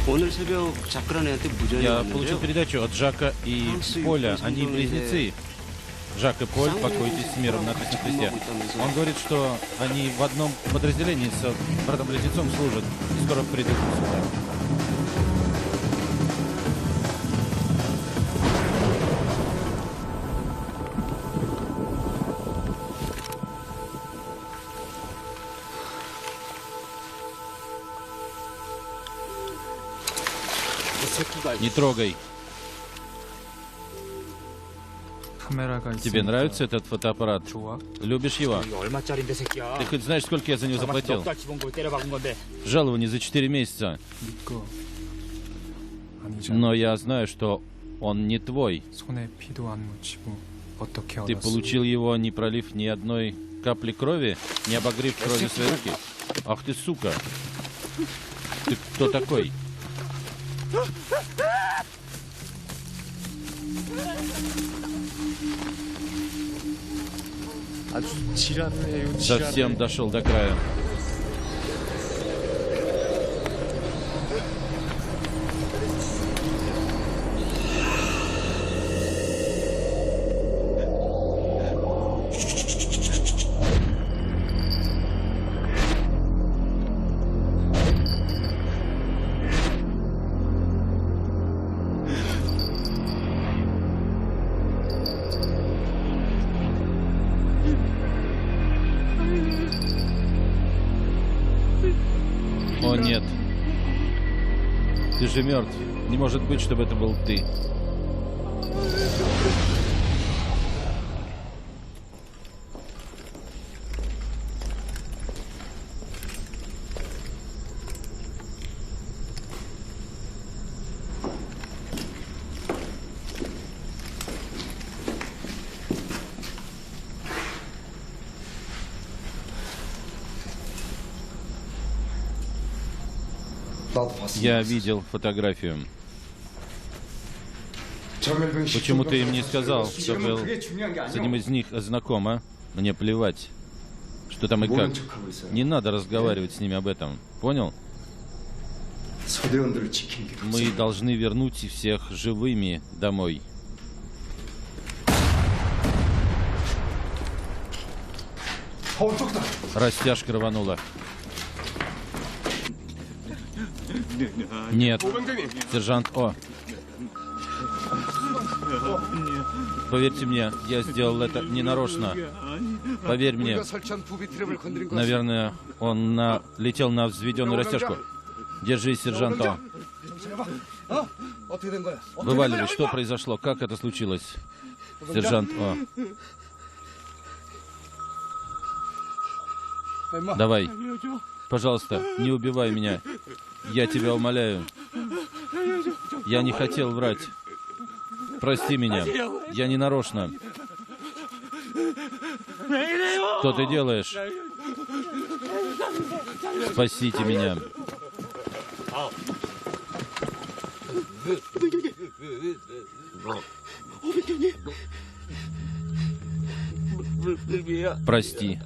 오늘 새벽 자크란 애한테 무전이 Я получил 왔는데요. передачу от Жака и Поля. Они близнецы. Жак и Поль, покойтесь с миром, написано в кресте. Он говорит, что они в одном подразделении с братом-близнецом служат. И скоро придут сюда. Не трогай. 카메라가 Тебе нравится этот фотоаппарат? 좋아? Любишь его? 이게 얼마짜린데 새끼야. Ты хоть знаешь, сколько я за него заплатил? 넉달 집은 걸 때려박은 건데. Жалование за 4 месяца. 이거 아니잖아. Но я знаю, что он не твой. 손에 피도 안 묻히고 어떻게 Ты 얻었어? получил его, не пролив ни одной капли крови, не обогрев кровью свои руки. Ах ты, сука! Ты кто такой? Совсем дошел до края. О нет. Ты же мертв. Не может быть, чтобы это был ты. Я видел фотографию. Почему ты им не сказал, что был с одним из них знаком, а? Мне плевать, что там и как. Не надо разговаривать с ними об этом. Понял? Мы должны вернуть всех живыми домой. Растяжка рванула. Нет, сержант О. Поверьте мне, я сделал это ненарочно. Поверь мне. Наверное, он налетел на взведенную растяжку. Держись, сержант О. Вываливай, что произошло? Как это случилось? Сержант О. Давай. Пожалуйста, не убивай меня. Я тебя умоляю. Я не хотел врать. Прости меня. Я не нарочно. Что ты делаешь? Спасите меня. Прости.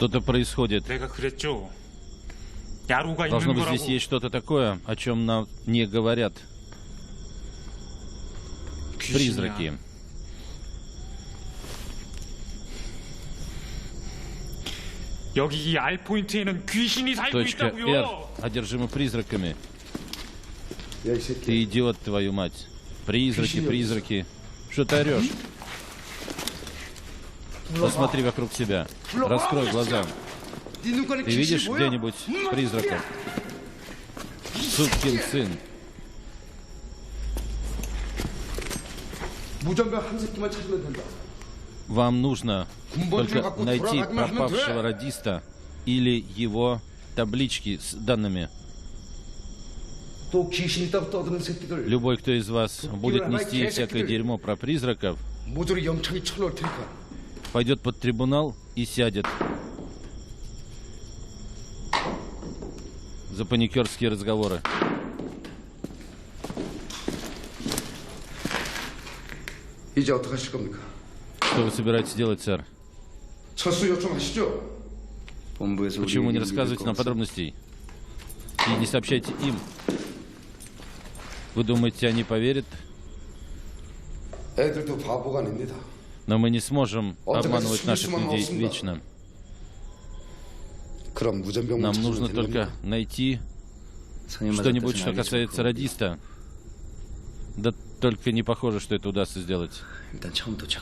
Что-то происходит. 내가 그랬죠. 야루가 Должно 있는 быть, здесь 거라고. есть что-то такое, о чем нам не говорят. Призраки. 여기 이 R 포인트에는 귀신이 살고 Точка R 있다고요. одержима призраками. Ты идиот, твою мать. Призраки, призраки. Что ты орешь? Посмотри вокруг себя. Раскрой глаза. Ты видишь где-нибудь призраков? Сукин сын. Вам нужно только найти пропавшего радиста или его таблички с данными. Любой, кто из вас будет нести всякое дерьмо про призраков, пойдет под трибунал и сядет за паникерские разговоры. Что вы собираетесь делать, сэр? Почему не рассказываете нам подробностей? И не сообщайте им. Вы думаете, они поверят? Но мы не сможем обманывать наших людей вечно. Нам нужно только найти что-нибудь, что касается радиста. Да только не похоже, что это удастся сделать.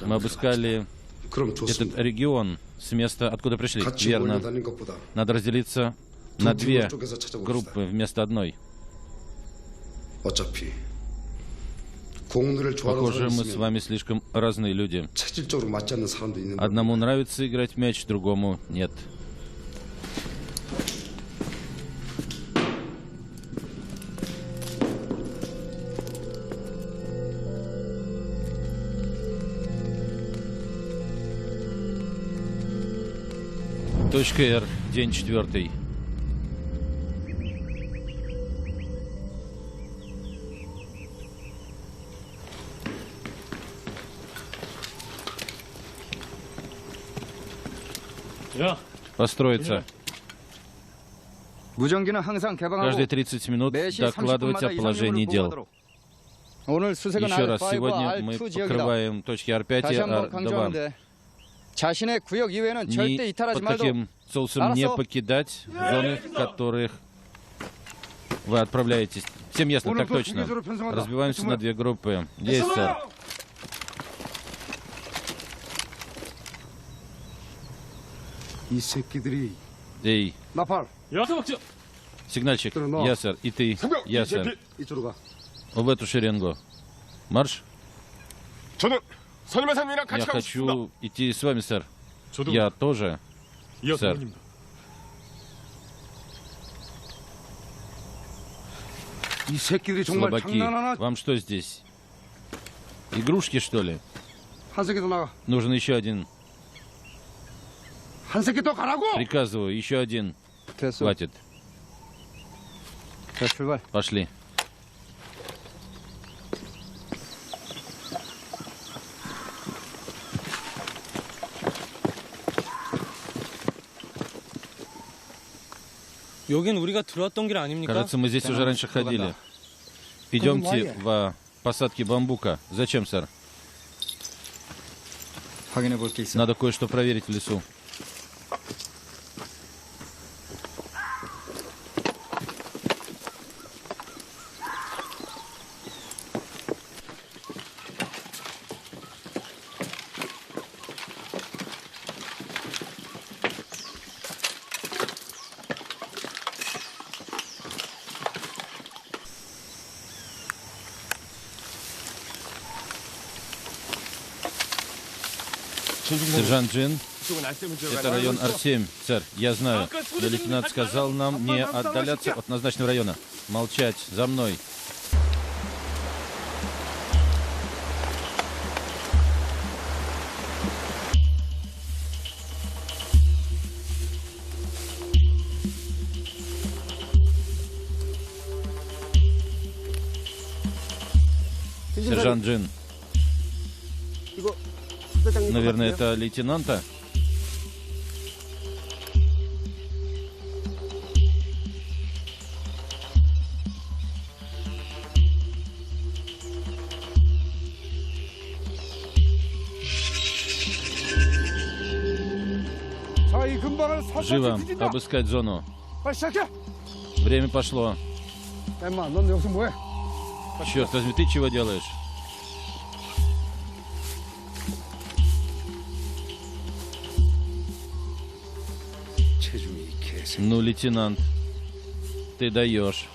Мы обыскали этот регион с места, откуда пришли. Верно. Надо разделиться на две группы вместо одной. Похоже, мы с вами слишком разные люди. Одному нравится играть в мяч, другому нет. Точка R, день 4. Построиться. Каждые 30 минут докладывать о положении дел. Еще раз, сегодня мы покрываем точки R5 и R2. Ни под каким соусом не покидать зоны, в которых Вы отправляетесь. Всем ясно, так точно. Разбиваемся на 2 группы. Есть, сэр. 이 새끼들이 Эй, 나팔 сигнальщик. Я, сэр. И ты. Я, сэр. 이쪽으로 가. В эту шеренгу. Марш. 저는 선임사님이랑 Я 같이 가고 싶습니다. хочу идти с вами, сэр. 저도 Я тоже, 이어 сэр. 동문입니다. 이 새끼들이 정말 Слабаки. 장난하나? Вам что здесь? Игрушки, что ли? 한 새끼 더 나가. Нужен еще один. 한 새끼 더 가라고. Приказываю, еще один. 됐어. Хватит. 자, 출발. Пошли. 여긴 우리가 들어왔던 길 아닙니까? Кажется, мы здесь уже раньше ходили. Идемте в посадке бамбука. Зачем, сэр? 확인해 볼 게 있어. Надо кое-что проверить в лесу. Сержант Джин, это район Ар-7. Сэр, я знаю, но лейтенант сказал нам не отдаляться от назначенного района. Молчать, за мной. Сержант Джин. Наверное, это лейтенанта? 자, 이 근방을 Живо, 선수한테 뒤진다. обыскать зону. 빨리 시작해. Время пошло. 엠마, 넌 여기서 뭐해? Черт возьми, ты чего делаешь? 체중이 개새. Ну, лейтенант, ты даешь.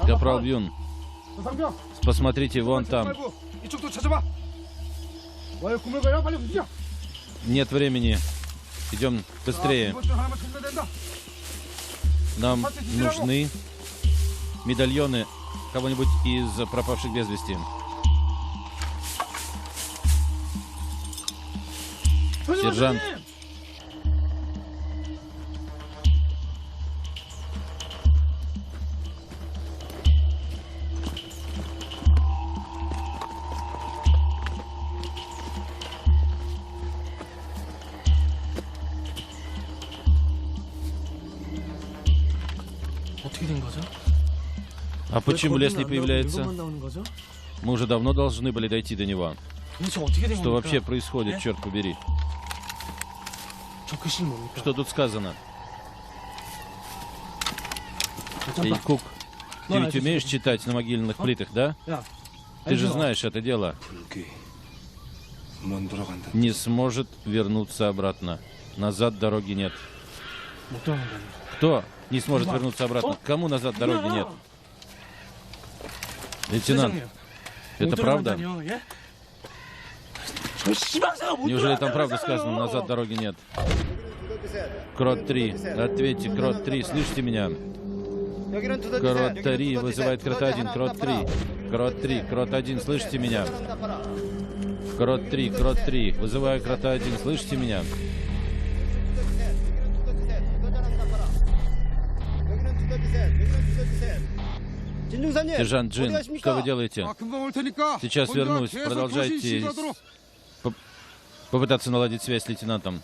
Капрал Бьюн, 상병, посмотрите вон там. 말고 이쪽도 찾아봐. 왜 꿈을 가야 빨리 움직여. Нет времени. Идем быстрее. 이번 중 하나만 찾으면 된다. Нам нужны медальоны кого-нибудь из пропавших без вести. Сержант. 어떻게 된 거죠? А почему лес не 거기는 안 появляется? 나오고 일본만 나오는 거죠? Мы уже давно должны были дойти до него. 도대체 어떻게 된 Что 겁니까? вообще происходит, черт побери? 저 글씨는 뭡니까? Что тут сказано? Эй, 잠깐만. Кук, ты Ну, ведь умеешь читать на могильных плитах, да? 야, Ты же 알죠? знаешь это дело. 불기 못 돌아간다. Не сможет вернуться обратно. Назад дороги нет. 못 돌아간다니. Кто не сможет вернуться обратно? Кому назад дороги нет? Лейтенант, 세상에. это 못 правда? 돌아간다니요, 예? 저 씨발새가 못 Неужели там 돌아간다니까요. правда сказано, назад дороги нет? Крот 3, ответьте, Крот 3, слышите меня? 여기는 두더지 셋. Крот 여기는 3 두더지 вызывает 셋. Крот 두더지 1, 하나 Крот 3. 응답하라. Крот 3, Крот 1, слышите меня? 응답하라. Крот 3, Крот 3, вызываю Крота 1, слышите меня? 진중사님, Сержант 어디 Джин, 가십니까? что вы делаете? 아, 금방 올 테니까. Сейчас 먼저 вернусь, 계속 продолжайте 통신 시도하도록. попытаться наладить связь с лейтенантом.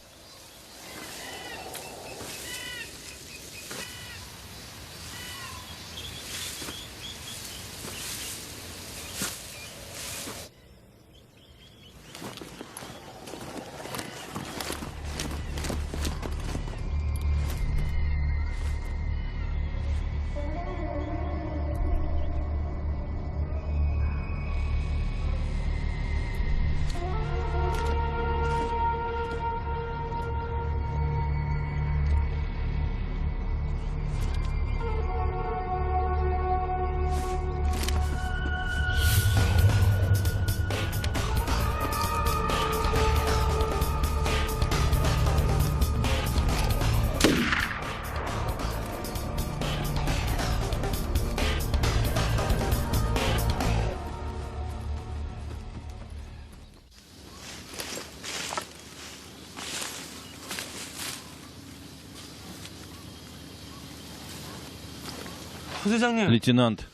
Лейтенант,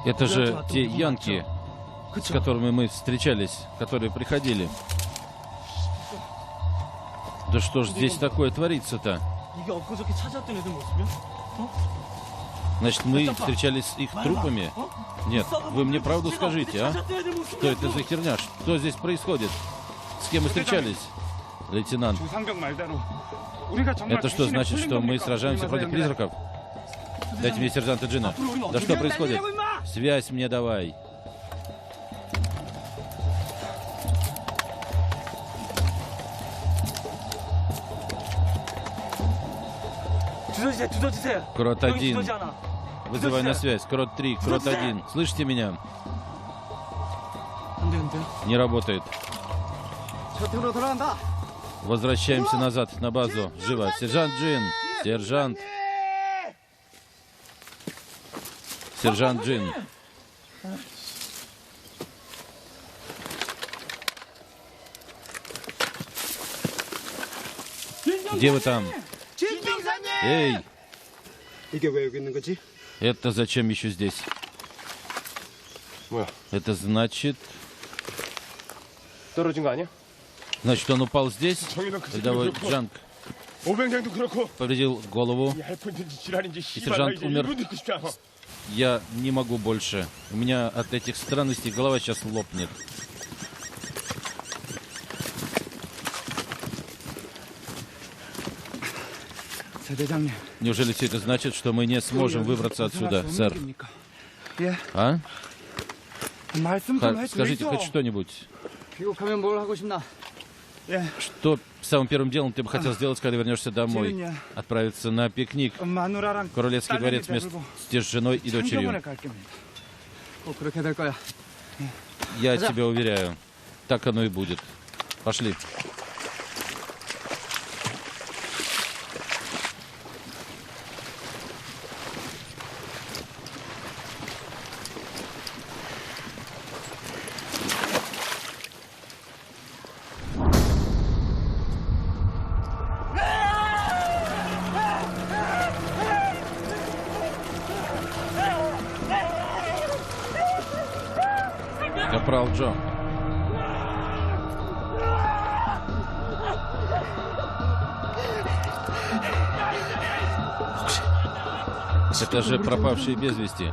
это же те янки, с которыми мы встречались, которые приходили. Да что ж здесь такое творится-то? Значит, мы встречались с их трупами? Нет, вы мне правду скажите, а? Что это за херня? Что здесь происходит? С кем мы встречались? Лейтенант, это что значит, что мы сражаемся против призраков? Дайте мне сержанта Джина. Да что происходит? Связь мне давай. Крот 1. Вызывай на связь. Крот 3. Крот 1. Слышите меня? Не работает. 저택으로 돌아간다. Возвращаемся назад на базу. Живо. Сержант Джин. Сержант. Сержант Джин. Где вы там? Эй, 이게 왜 여기 있는 거지? это зачем еще здесь? 뭐야? Это значит... 떨어진 거 아니야? Значит, он упал здесь? 정의는 그 Рядовой 새끼도 그렇고 Джанг 오병장도 그렇고 повредил голову. 이 할포인트인지 지랄인지 씨발 나 сержант 이제 умер. 일부 듣고 싶지 않아. Я не могу больше. У меня от этих странностей голова сейчас лопнет. 대장님, Неужели все это значит, что мы не сможем выбраться отсюда, сэр? 예, А? 말씀 좀 Скажите 해주세요. хоть что-нибудь. 귀국하면 뭘 하고 싶나? Что самым первым делом ты бы хотел сделать, когда вернешься домой? 지금요. Отправиться на пикник. 마누라랑 Королевский дворец вместе с женой и дочерью. 창경원에 갈 겁니다. 꼭 그렇게 될 거야. Я тебя уверяю, так оно и будет. Пошли. Капрал Джо. Это же пропавшие без вести.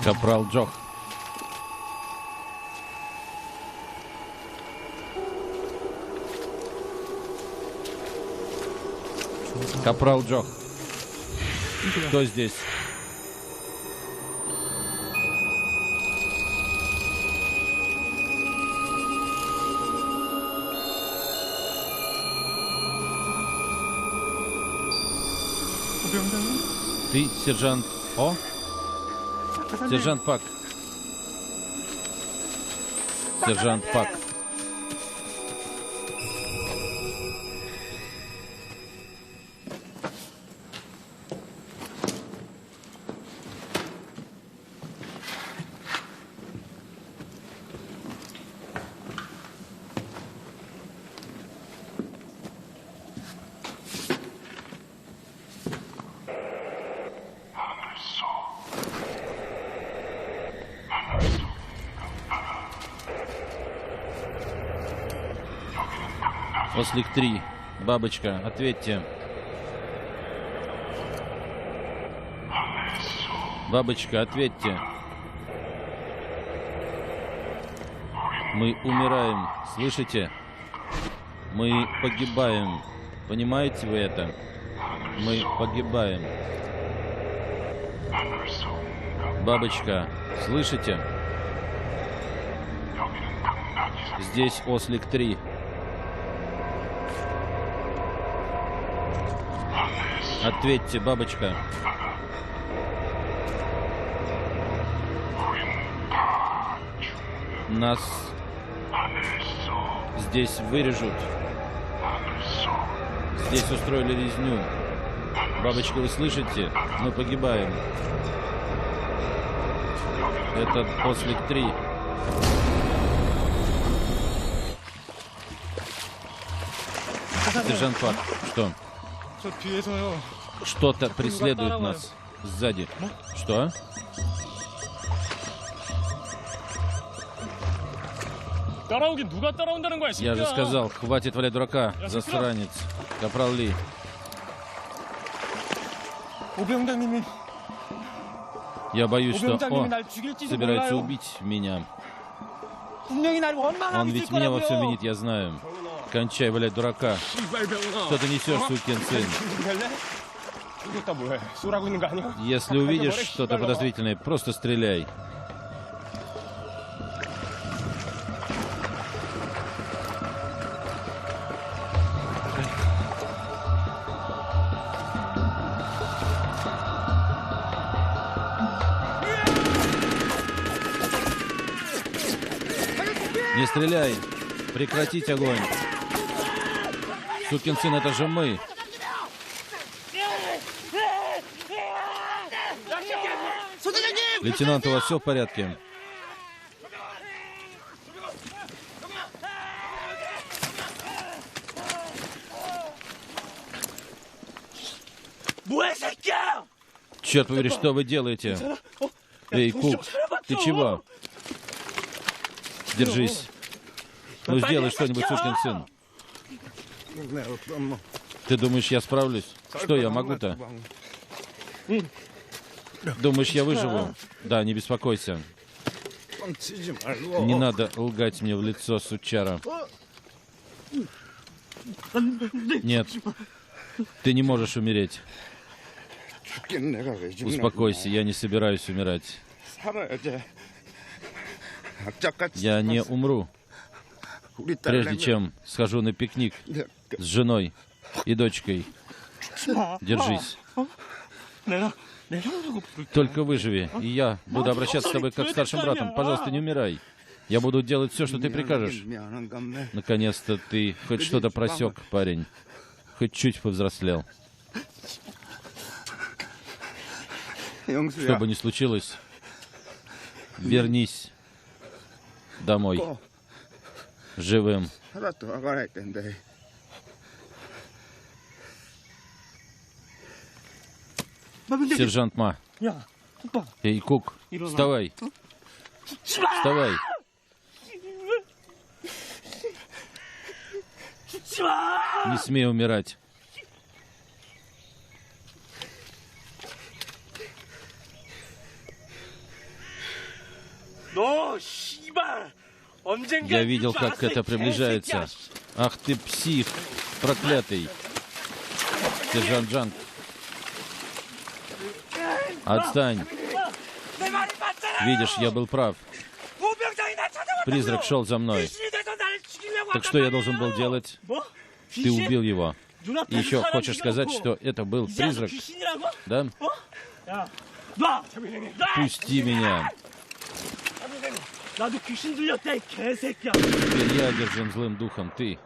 Капрал Джох. Капрал Джох. Кто здесь? Ты сержант О? Сержант Пак. Сержант Пак. Ослик 3. Бабочка, ответьте. Бабочка, ответьте. Мы умираем, слышите? Мы погибаем. Понимаете вы это? Мы погибаем. Бабочка, слышите? Здесь Ослик 3. Ответьте, бабочка. Нас здесь вырежут. Здесь устроили резню. Бабочка, вы слышите? Мы погибаем. Это Ослик 3. Сержант Пак, что? Что-то преследует нас сзади. Что? Я же сказал, хватит валять дурака, засранец. Капрал Ли. Я боюсь, что он собирается убить меня. Он ведь меня во всем винит, я знаю. Кончай валять дурака. Что ты несешь, сукин сын? Если увидишь что-то подозрительное, просто стреляй. Не стреляй! Прекратить огонь! Сукин сын, это же мы! Лейтенант, у вас все в порядке? Черт побери, что вы делаете? Эй, Кук, ты чего? Держись. Ну сделай что-нибудь, сукин сын. Ты думаешь, я справлюсь? Что я могу-то? Думаешь, я выживу? Да, не беспокойся. Не надо лгать мне в лицо, сучара. Нет, ты не можешь умереть. Успокойся, я не собираюсь умирать. Я не умру, прежде чем схожу на пикник с женой и дочкой. Держись. Только выживи, и я буду обращаться с тобой как с старшим братом. Пожалуйста, не умирай. Я буду делать все, что ты прикажешь. Наконец-то ты хоть что-то просек, парень. Хоть чуть повзрослел. Что бы ни случилось, вернись домой. Живым. Сержант Ма. Эй, Кук, вставай. Вставай. Не смей умирать. Я видел, как это приближается. Ах ты псих, проклятый. Сержант Джанг. Отстань. Видишь, я был прав. Призрак шел за мной. Так что я должен был делать? Ты убил его. И еще хочешь сказать, что это был призрак? Да? Пусти меня. Теперь я одержим злым духом, ты.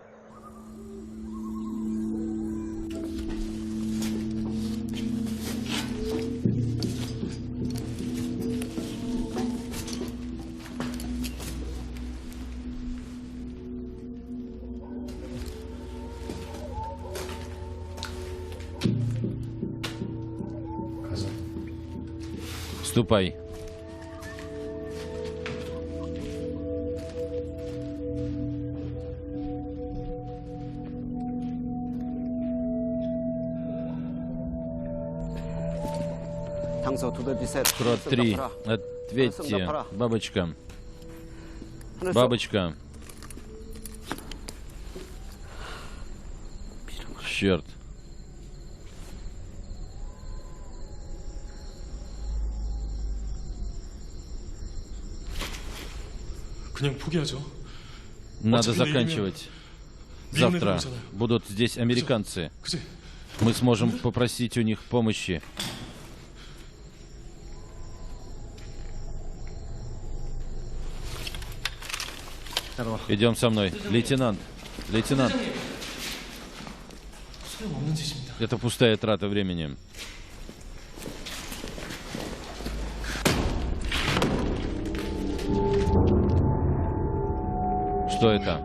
Ступай. Крот 3, ответьте. Бабочка. Бабочка. Черт. 그냥 포기하죠. Надо заканчивать. Завтра будут здесь американцы. 그지? Мы сможем попросить у них помощи. Идем со мной. Лейтенант. Лейтенант. Это пустая трата времени. Что это?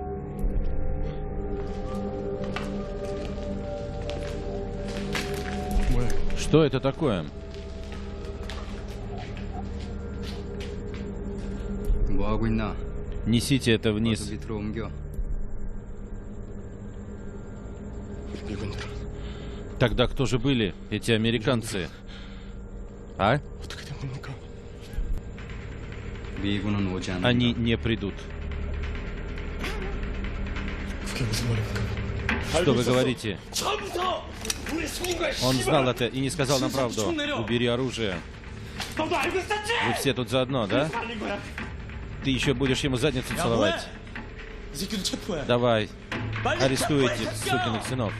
Что это такое? 뭐 하고 있나? Несите это вниз. 밑으로 옮겨. 이분들은 Тогда кто же были эти американцы? А? 어떻게 된 겁니까? 미군은 오지 않는다. Они не придут. 그게 무슨 말입니까? Что вы говорите? Он знал это и не сказал нам правду. Убери оружие. Вы все тут заодно, да? Ты еще будешь ему задницу целовать. Давай, арестуйте сукиных сынов.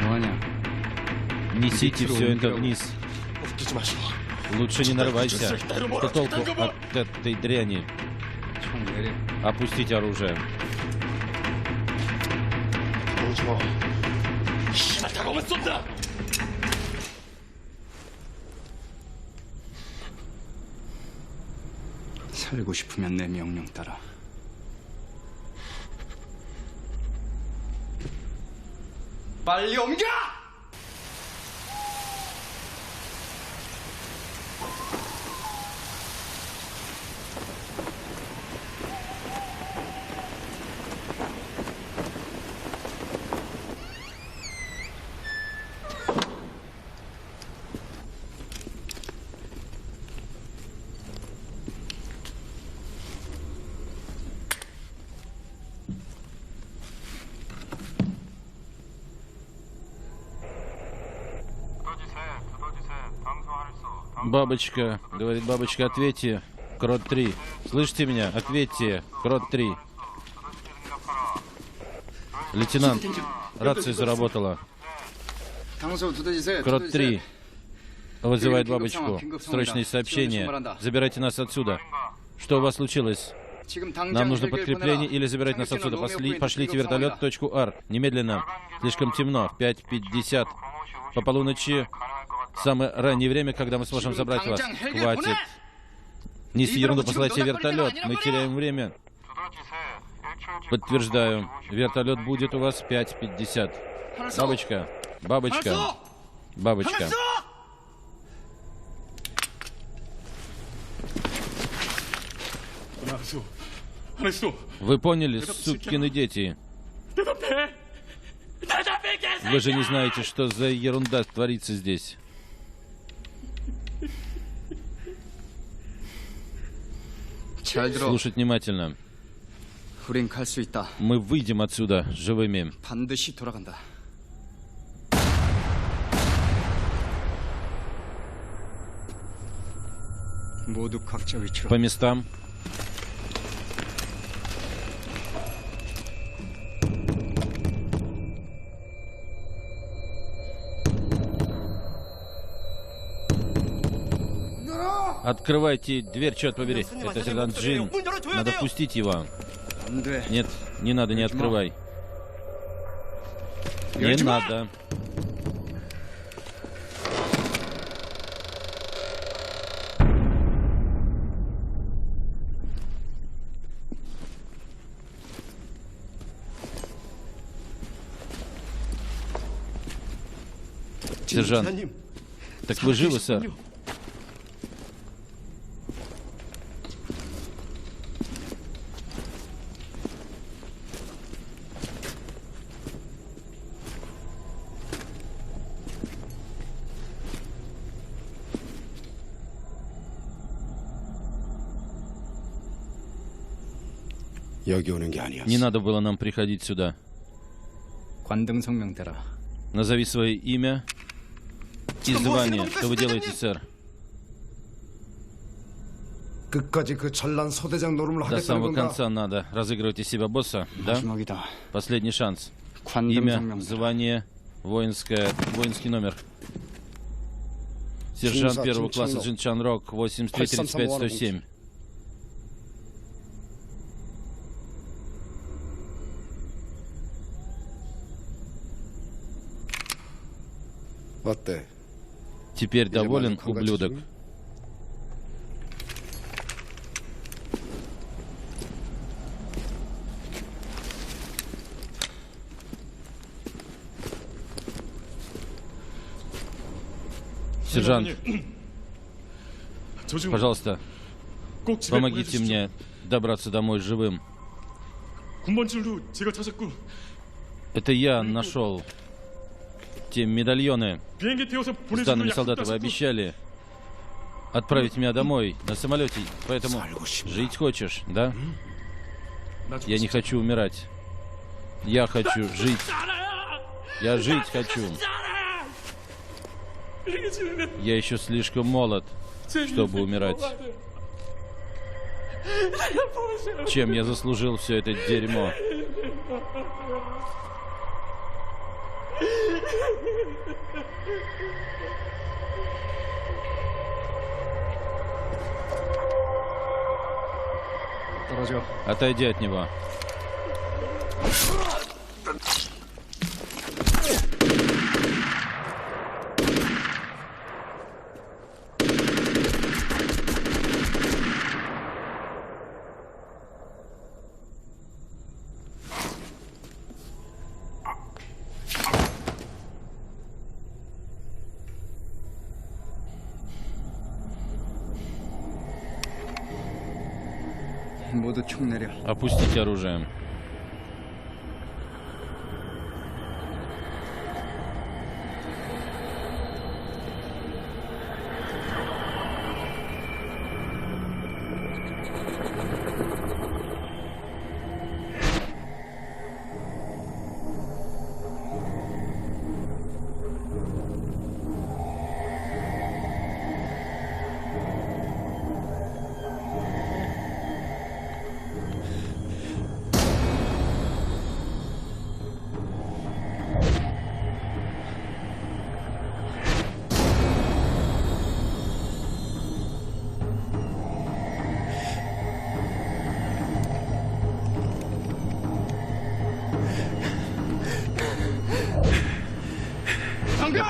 뭐하냐? Несите все это вниз. 웃기지 마시고. Лучше не нарывайся. Что толку от этой дряни? 총 내려. Опустить оружие. 오지 마. 씨발 다가오면 쏜다. 살고 싶으면 내 명령 따라. 빨리 옮겨! Бабочка, говорит бабочка, ответьте. Крот 3. Слышите меня? Ответьте. Крот 3. Лейтенант, рация заработала. Крот 3. Вызывает бабочку. Срочные сообщения. Забирайте нас отсюда. Что у вас случилось? Нам нужно подкрепление или забирать нас отсюда. Пошлите вертолет в точку R. Немедленно. Слишком темно. В 5:50. По полуночи. Самое раннее время, когда мы сможем забрать вас. Хватит. Неси ерунду, посылайте вертолет. Мы теряем время. Подтверждаю. Вертолет будет у вас в 5:50. Бабочка. Бабочка. Бабочка. Вы поняли, сукины дети? Вы же не знаете, что за ерунда творится здесь. Слушать внимательно. 우린 갈 수 있다. Мы выйдем отсюда живыми. 반드시 돌아간다. 모두 각자 위치로. По местам. Открывайте дверь, черт побери. Это сержант Джин. Надо впустить его. 안 돼. Нет, не надо, не открывай. Не надо. Сержант, так вы живы, сэр? 여기 오는 게 아니었어. Не надо было нам приходить сюда. 관등성명 대라. Назови свое имя и звание. Что вы делаете, сэр? 끝까지 그 전란 소대장 노름을 До 하겠다는 самого 건가? конца надо разыгрывать из себя босса, да? 마지막이다. Последний шанс. Имя, 관등성명 대라. звание, воинский номер. Сержант Джинса первого класса Джинчан Джинчан Рок, 83-35-107. 어때? Теперь доволен, 만족한 거지, ублюдок? 지금? Сержант, 저 지금 пожалуйста, 꼭 집에 помогите 보내주십시오. мне добраться домой живым. 군번줄도 제가 찾았고 Это я нашел те медальоны 비행기 태워서 с 보내주기로 данными солдата. Вы 약속하셨고 обещали отправить меня домой на самолете, поэтому жить хочешь, да? 나 Я не хочу умирать. Я хочу жить. Я жить хочу. Я еще слишком молод, чтобы умирать. Чем я заслужил все это дерьмо? 떨어져. Отойди от него. 모두 총 내려. Опустите оружие.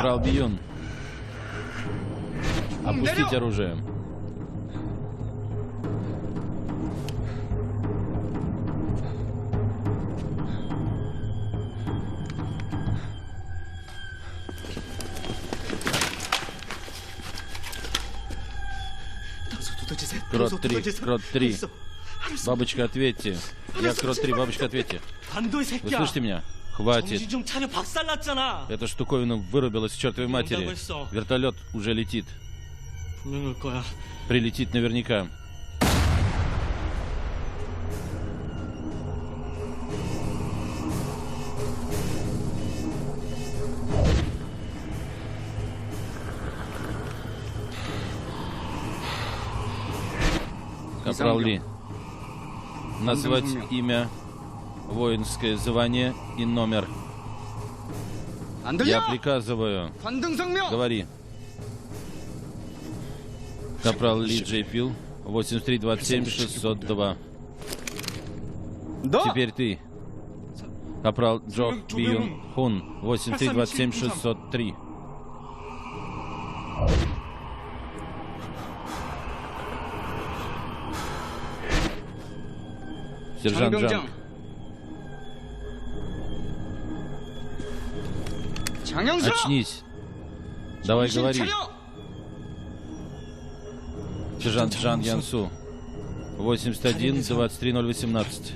Капрал Биюн. Опустить оружие. Крот 3, Крот 3. Бабочка, ответьте. Я Крот 3, бабочка, ответьте. Вы слышите меня? Хватит. Эта штуковина вырубилась к чертовой матери. Вертолет уже летит. Прилетит наверняка. Капрал Ли. Назвать имя, воинское звание и номер. 안 들려? Я приказываю. 관등성명. Говори. Капрал Ли Джей Пил, 83-27-602. 너. Теперь ты. Капрал Джок Биюн Хун, 83-27-603. Сержант Джанг. 장영수. Очнись. Давай 정신 говори. 차려. Сержант Джан Янсу, 81-23-018.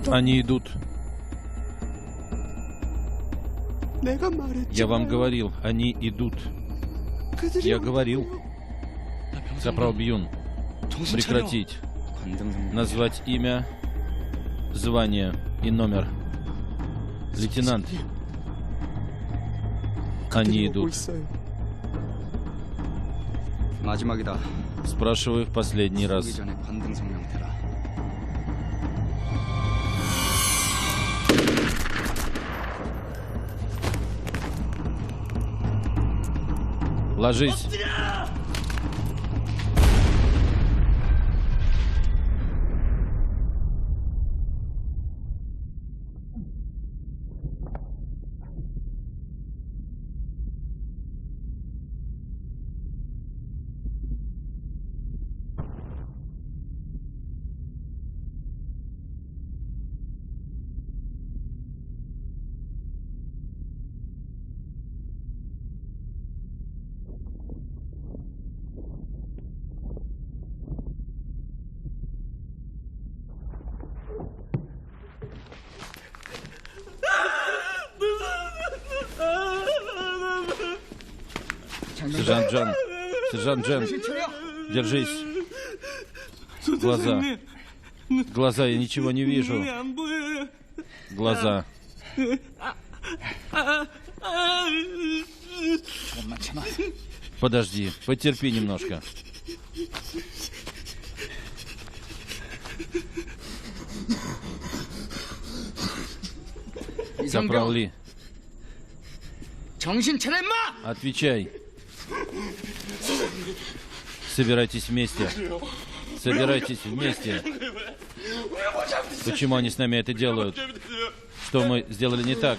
Они идут. Я вам говорил, они идут. Я говорил. Капрал Бьюн, прекратить. Назвать имя, звание и номер. Лейтенант. Они идут. 마지막이다. Спрашиваю в последний раз. 쏘기 전에 관등 성명 대라. Ложись. Сержант Джон. Сержант Джон. Держись. Глаза. Глаза, я ничего не вижу. Глаза. Подожди, потерпи немножко. Капрал Ли, 정신 차려 임마! отвечай. Собирайтесь вместе. Собирайтесь вместе. Почему они с нами это делают? Что мы сделали не так?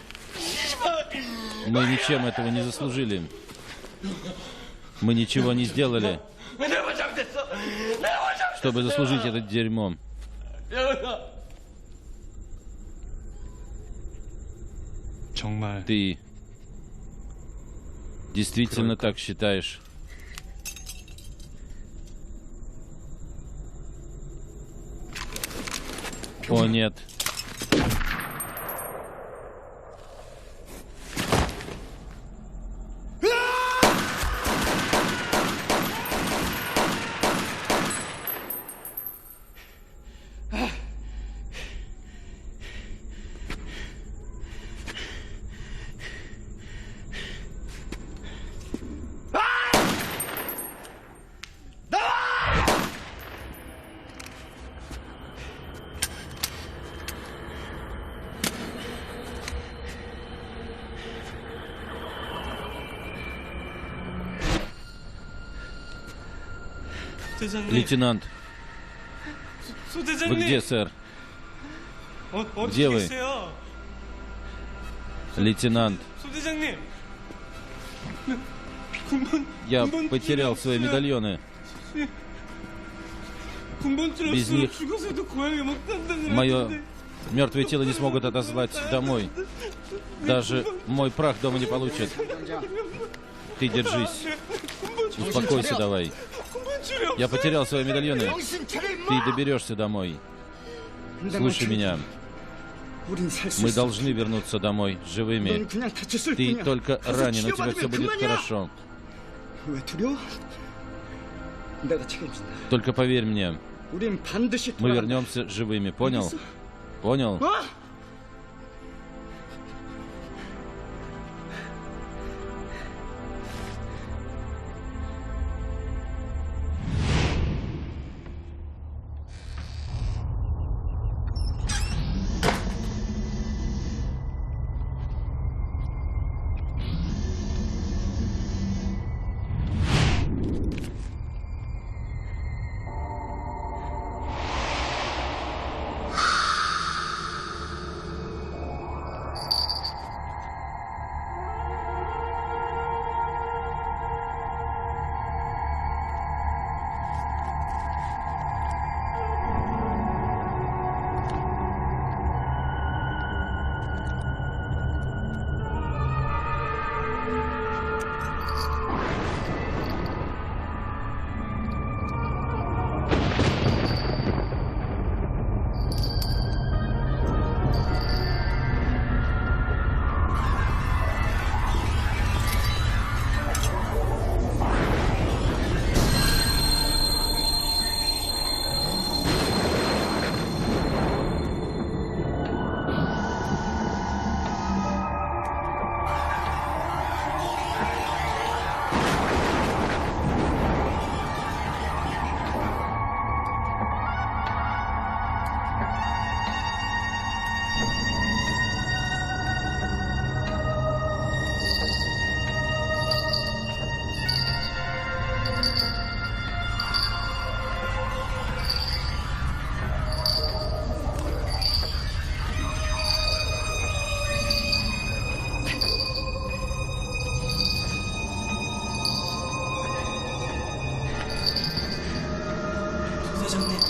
Мы ничем этого не заслужили. Мы ничего не сделали, чтобы заслужить это дерьмо. 정말 Ты действительно так считаешь? О, нет. Лейтенант, вы где, сэр? Где вы? Лейтенант, я потерял свои медальоны. Без них мое мертвое тело не смогут отозвать домой. Даже мой прах дома не получат. Ты держись. Успокойся давай. Я потерял свои медальоны. Ты доберешься домой. Слушай меня. Мы должны вернуться домой живыми. Ты только ранен, у тебя все будет хорошо. Только поверь мне. Мы вернемся живыми. Понял? Понял?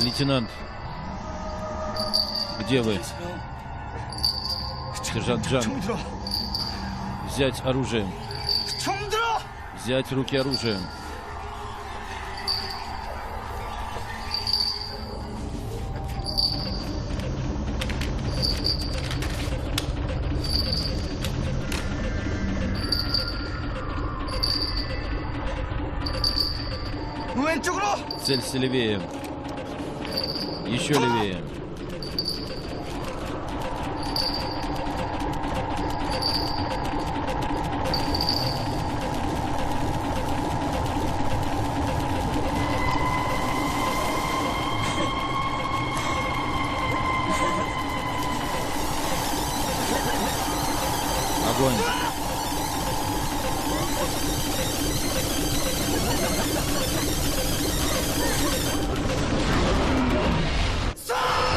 Лейтенант, где вы? Сержант Джан, взять оружие. Взять в руки оружие. Целься левее. Еще левее. Огонь.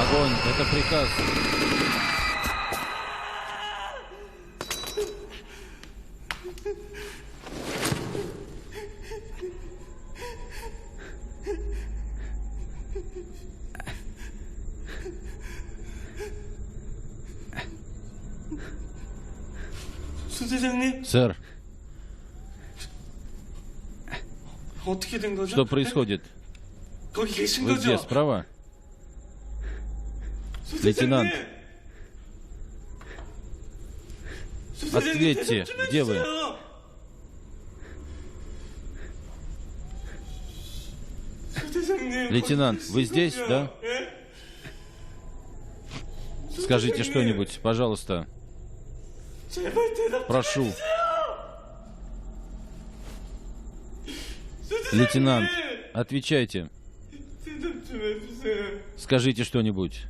Огонь, это приказ. Сэр, что происходит? Вы где, справа? Лейтенант, ответьте, где вы? Лейтенант, вы здесь, да? Скажите что-нибудь, пожалуйста. Прошу. Лейтенант, отвечайте. Скажите что-нибудь.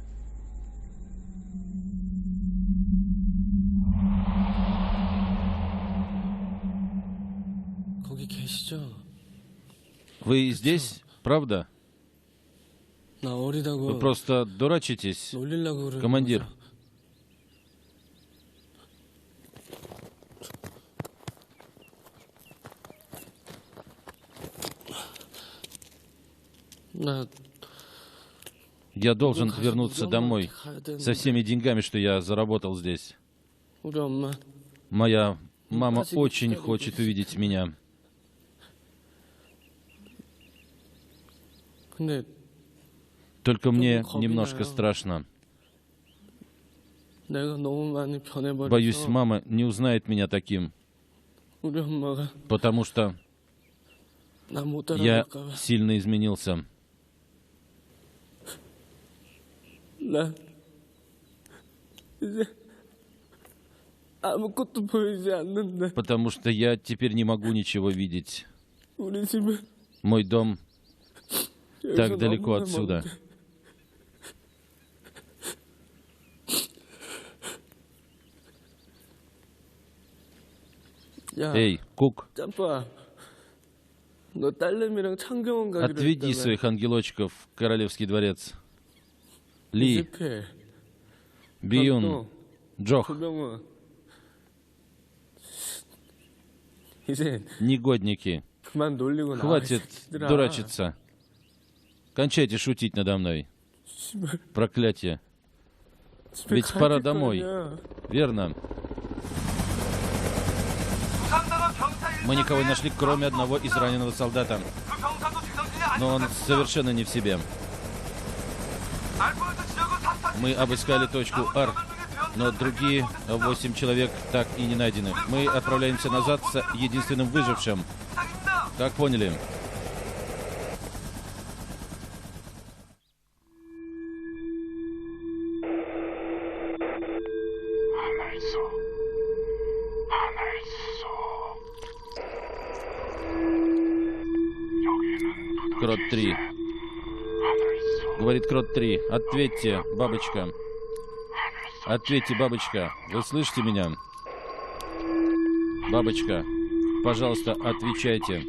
Вы здесь, правда? Вы просто дурачитесь, командир. Я должен вернуться домой со всеми деньгами, что я заработал здесь. Моя мама очень хочет увидеть меня. Только мне немножко страшно. Боюсь, мама не узнает меня таким, потому что я сильно изменился. Потому что я теперь не могу ничего видеть. Мой дом так далеко отсюда. Эй, Кук, отведи своих ангелочков в Королевский дворец. Ли, Биюн, Джох, негодники, хватит дурачиться. Кончайте шутить надо мной. Проклятие. Ведь пора домой. Верно. Мы никого не нашли, кроме одного израненного солдата. Но он совершенно не в себе. Мы обыскали точку Ар, но другие 8 человек так и не найдены. Мы отправляемся назад с единственным выжившим. Как поняли? Крот 3. Говорит Крот 3. Ответьте, бабочка. Ответьте, бабочка. Вы слышите меня? Бабочка, пожалуйста, отвечайте.